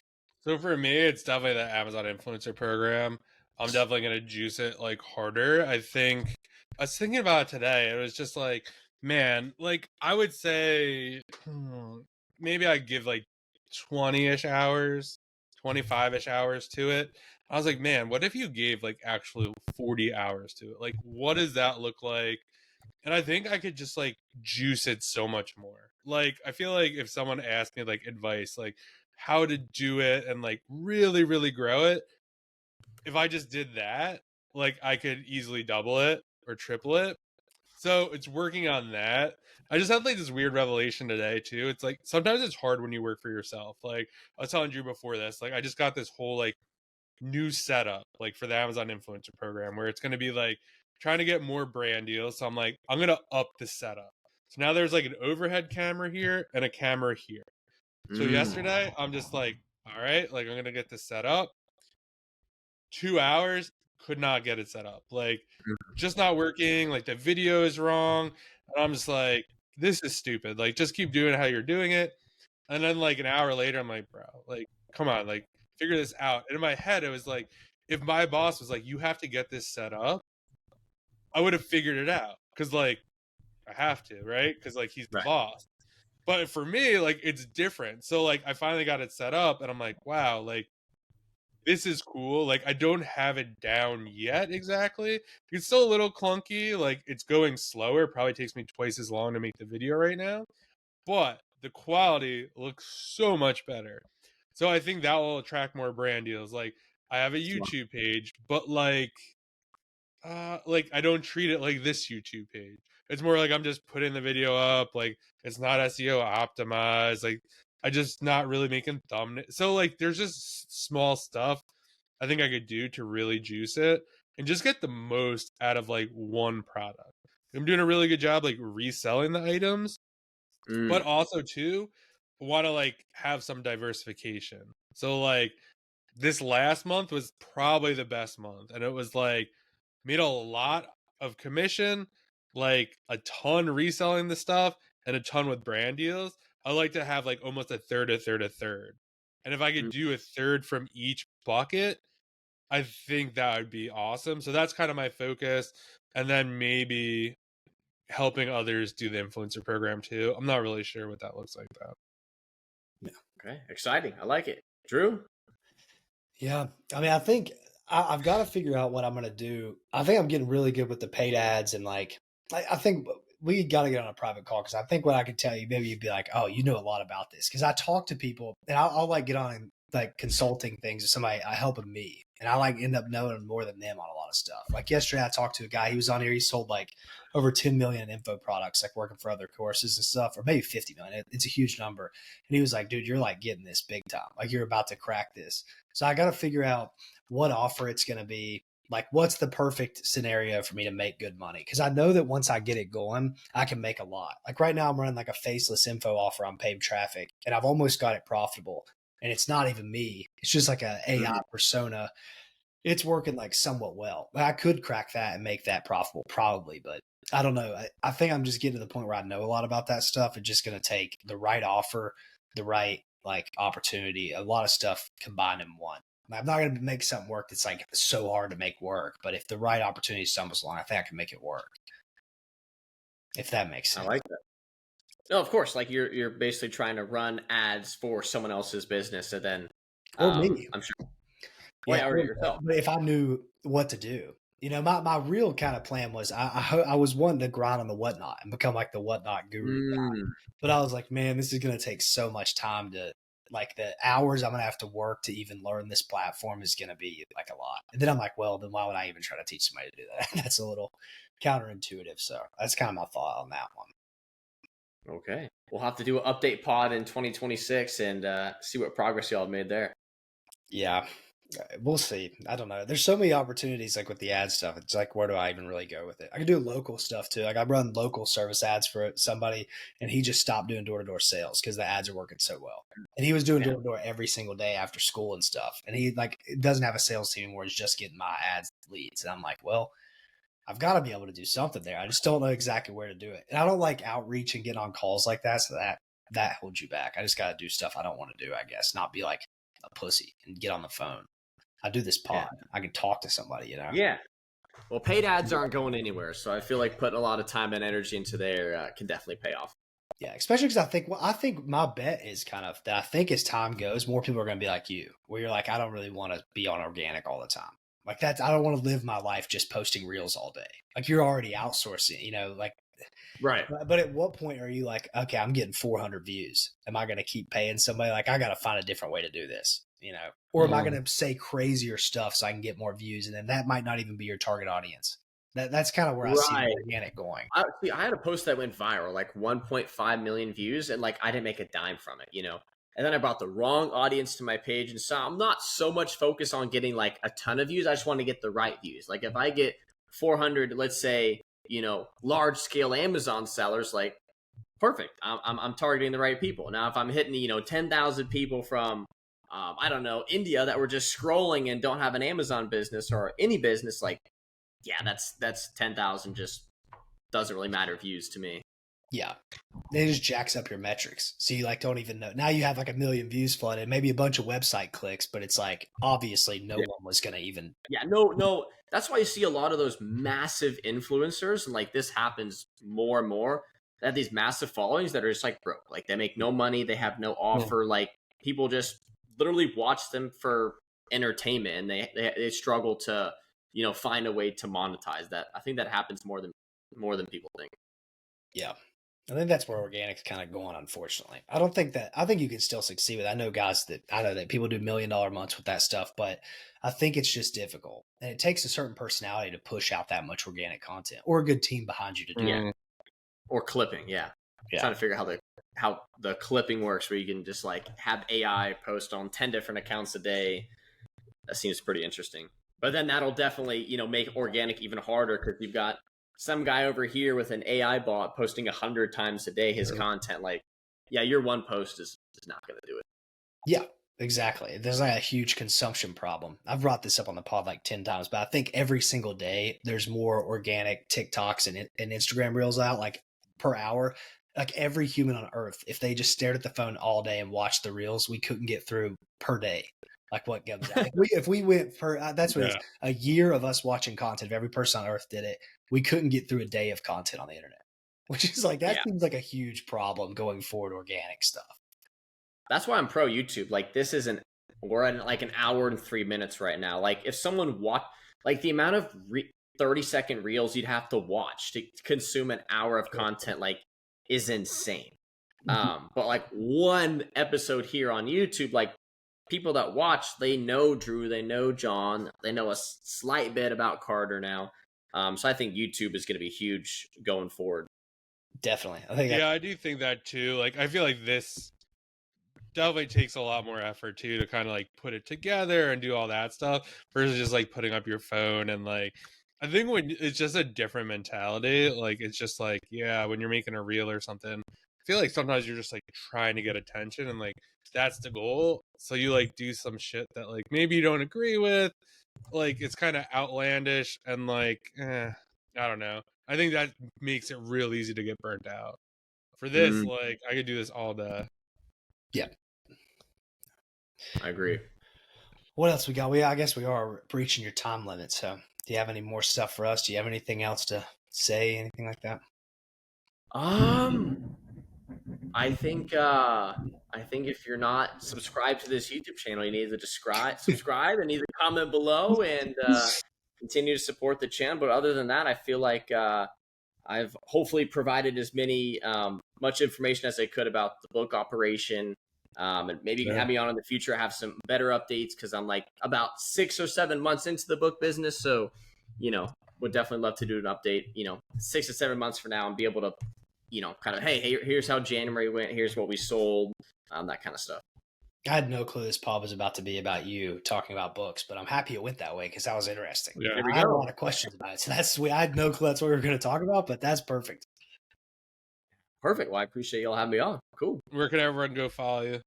[SPEAKER 1] So for me, it's definitely the Amazon influencer program. I'm definitely gonna juice it like harder. I was thinking about it today. It was just like, man, like I would say maybe I'd give like 20-ish hours, 25-ish hours to it. I was like, man, what if you gave like actually 40 hours to it? Like, what does that look like? And I think I could just like juice it so much more. Like, I feel like if someone asked me like advice, like how to do it and like really, really grow it, if I just did that, like I could easily double it or triple it. So it's working on that. I just had like this weird revelation today too. It's like sometimes it's hard when you work for yourself. Like I was telling Drew before this, like I just got this whole like new setup like for the Amazon influencer program where it's going to be like trying to get more brand deals. So I'm like, I'm going to up the setup. So now there's like an overhead camera here and a camera here. So yesterday I'm just like, all right, like I'm going to get this set up. 2 hours, could not get it set up. Like just not working. Like the video is wrong. And I'm just like, this is stupid. Like just keep doing how you're doing it. And then like an hour later, I'm like, bro, like, come on, like figure this out. And in my head, it was like, if my boss was like, you have to get this set up, I would have figured it out. Cause like I have to, right? Cause like he's the boss. But for me, like it's different. So like I finally got it set up and I'm like, wow, like this is cool. Like I don't have it down yet exactly. It's still a little clunky. Like it's going slower. Probably takes me twice as long to make the video right now. But the quality looks so much better. So I think that will attract more brand deals. Like I have a YouTube page, but like I don't treat it like this YouTube page. It's more like I'm just putting the video up. Like it's not SEO optimized. Like I just not really making thumbnails. So like there's just small stuff I think I could do to really juice it and just get the most out of like one product. I'm doing a really good job like reselling the items, but also too want to like have some diversification. So like this last month was probably the best month, and it was like made a lot of commission, like a ton reselling the stuff and a ton with brand deals. I like to have like almost a third, a third, a third. And if I could do a third from each bucket, I think that would be awesome. So that's kind of my focus. And then maybe helping others do the influencer program too. I'm not really sure what that looks like though.
[SPEAKER 2] Yeah. Okay. Exciting. I like it. Drew?
[SPEAKER 3] Yeah. I mean, I think I've got to figure out what I'm going to do. I think I'm getting really good with the paid ads, and like, I think we got to get on a private call, because I think what I could tell you, maybe you'd be like, oh, you know a lot about this. Because I talk to people and I'll like get on and like consulting things with somebody helping me, and I like end up knowing more than them on a lot of stuff. Like yesterday, I talked to a guy. He was on here. He sold like over 10 million info products, like working for other courses and stuff, or maybe 50 million. It's a huge number. And he was like, dude, you're like getting this big time. Like you're about to crack this. So I got to figure out what offer it's going to be. Like, what's the perfect scenario for me to make good money? Because I know that once I get it going, I can make a lot. Like right now, I'm running like a faceless info offer on paid traffic, and I've almost got it profitable. And it's not even me. It's just like an AI persona. It's working like somewhat well. I could crack that and make that profitable probably, but I don't know. I think I'm just getting to the point where I know a lot about that stuff. It's just going to take the right offer, the right like opportunity, a lot of stuff combined in one. I'm not going to make something work that's like so hard to make work, but if the right opportunity stumbles along, I think I can make it work. If that makes sense.
[SPEAKER 2] I like that. No, of course. Like you're basically trying to run ads for someone else's business, and then
[SPEAKER 3] or me.
[SPEAKER 2] I'm sure.
[SPEAKER 3] Yeah,
[SPEAKER 2] or yourself.
[SPEAKER 3] but if I knew what to do, my real kind of plan was I was wanting to grind on the Whatnot and become like the Whatnot guru guy. But I was like, man, this is going to take so much time to like the hours I'm going to have to work to even learn this platform is going to be like a lot. And then I'm like, well, then why would I even try to teach somebody to do that? That's a little counterintuitive. So that's kind of my thought on that one.
[SPEAKER 2] Okay. We'll have to do an update pod in 2026 and see what progress y'all have made there.
[SPEAKER 3] Yeah. We'll see. I don't know. There's so many opportunities like with the ad stuff. It's like, where do I even really go with it? I can do local stuff too. Like I run local service ads for somebody and he just stopped doing door-to-door sales because the ads are working so well. And he was doing door-to-door every single day after school and stuff. And he like doesn't have a sales team anymore. He's just getting my ads leads. And I'm like, well, I've got to be able to do something there. I just don't know exactly where to do it. And I don't like outreach and getting on calls like that. So that holds you back. I just got to do stuff I don't want to do, I guess. Not be like a pussy and get on the phone. I do this pod. Yeah. I can talk to somebody,
[SPEAKER 2] Yeah. Well, paid ads aren't going anywhere, so I feel like putting a lot of time and energy into there can definitely pay off.
[SPEAKER 3] Yeah, especially because I think my bet is kind of that I think as time goes, more people are going to be like you, where you're like, I don't really want to be on organic all the time. Like that's, I don't want to live my life just posting reels all day. Like you're already outsourcing, like.
[SPEAKER 2] Right.
[SPEAKER 3] But at what point are you like, okay, I'm getting 400 views. Am I going to keep paying somebody? Like I got to find a different way to do this, or am I going to say crazier stuff so I can get more views? And then that might not even be your target audience. That's kind of where I see organic going.
[SPEAKER 2] I had a post that went viral, like 1.5 million views, and like I didn't make a dime from it, And then I brought the wrong audience to my page, and so I'm not so much focused on getting like a ton of views. I just want to get the right views. Like if I get 400, let's say, large scale Amazon sellers, like perfect. I'm targeting the right people. Now, if I'm hitting, 10,000 people from, I don't know, India that were just scrolling and don't have an Amazon business or any business, like, yeah, that's 10,000 just doesn't really matter views to me.
[SPEAKER 3] Yeah. It just jacks up your metrics. So you like don't even know. Now you have like 1 million views flooded, maybe a bunch of website clicks, but it's like obviously no one was going to even.
[SPEAKER 2] Yeah, no. That's why you see a lot of those massive influencers, and like this happens more and more. They have these massive followings that are just like broke. Like they make no money, they have no offer. Like people just literally watch them for entertainment, and they struggle to find a way to monetize that. I think that happens more than people think.
[SPEAKER 3] Yeah. I think that's where organic's kind of going, unfortunately. I think you can still succeed with it. I know that people do $1 million months with that stuff, but I think it's just difficult. And it takes a certain personality to push out that much organic content or a good team behind you to do it.
[SPEAKER 2] Or clipping. Yeah. Trying to figure out how the clipping works, where you can just like have AI post on 10 different accounts a day. That seems pretty interesting. But then that'll definitely, make organic even harder because you've got some guy over here with an AI bot posting 100 times a day his content. Like, yeah, your one post is not going to do it.
[SPEAKER 3] Yeah, exactly. There's like a huge consumption problem. I've brought this up on the pod like 10 times, but I think every single day there's more organic TikToks and Instagram reels out like per hour. Like every human on earth, if they just stared at the phone all day and watched the reels, we couldn't get through per day. Like what comes out. If we went for that's what it is, a year of us watching content. If every person on earth did it, we couldn't get through a day of content on the internet. Which is like seems like a huge problem going forward. Organic stuff.
[SPEAKER 2] That's why I'm pro YouTube. Like we're at like an hour and 3 minutes right now. Like if someone like the amount of 30-second reels you'd have to watch to consume an hour of content, like is insane. But like one episode here on YouTube, like people that watch, they know Drew, they know John, they know a slight bit about Carter now. So I think YouTube is going to be huge going forward.
[SPEAKER 3] Definitely. I think
[SPEAKER 1] I do think that too. Like, I feel like this definitely takes a lot more effort too to kind of like put it together and do all that stuff versus just like putting up your phone. And like, I think when it's just a different mentality, like it's just like, yeah, when you're making a reel or something, I feel like sometimes you're just like trying to get attention and like that's the goal. So you like do some shit that like maybe you don't agree with, like it's kind of outlandish and like, I don't know. I think that makes it real easy to get burnt out. For this, like I could do this all day.
[SPEAKER 3] Yeah.
[SPEAKER 2] I agree.
[SPEAKER 3] What else we got? I guess we are breaching your time limit. So, do you have any more stuff for us? Do you have anything else to say? Anything like that?
[SPEAKER 2] I think if you're not subscribed to this YouTube channel, you need to subscribe and either comment below and continue to support the channel. But other than that, I feel like I've hopefully provided as much information as I could about the book operation. And maybe you can have me on in the future, have some better updates because I'm like about 6 or 7 months into the book business. So, would definitely love to do an update, 6 to 7 months from now and be able to, kind of, hey, here's how January went. Here's what we sold, that kind of stuff.
[SPEAKER 3] I had no clue this pod was about to be about you talking about books, but I'm happy it went that way because that was interesting.
[SPEAKER 1] Yeah.
[SPEAKER 3] I had a lot of questions about it. So that's sweet. I had no clue that's what we were going to talk about, but that's perfect.
[SPEAKER 2] Perfect. Well, I appreciate y'all having me on. Cool.
[SPEAKER 1] Where can everyone go follow you?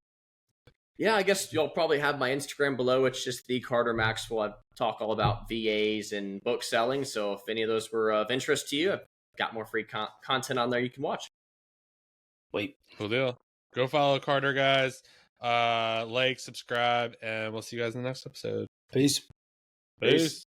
[SPEAKER 2] Yeah, I guess you'll probably have my Instagram below. It's just the Carter Maxwell. I talk all about VAs and book selling. So if any of those were of interest to you, I've got more free content on there you can watch.
[SPEAKER 3] Wait.
[SPEAKER 1] Cool deal. Go follow Carter, guys. Like, subscribe, and we'll see you guys in the next episode.
[SPEAKER 3] Peace.
[SPEAKER 1] Peace.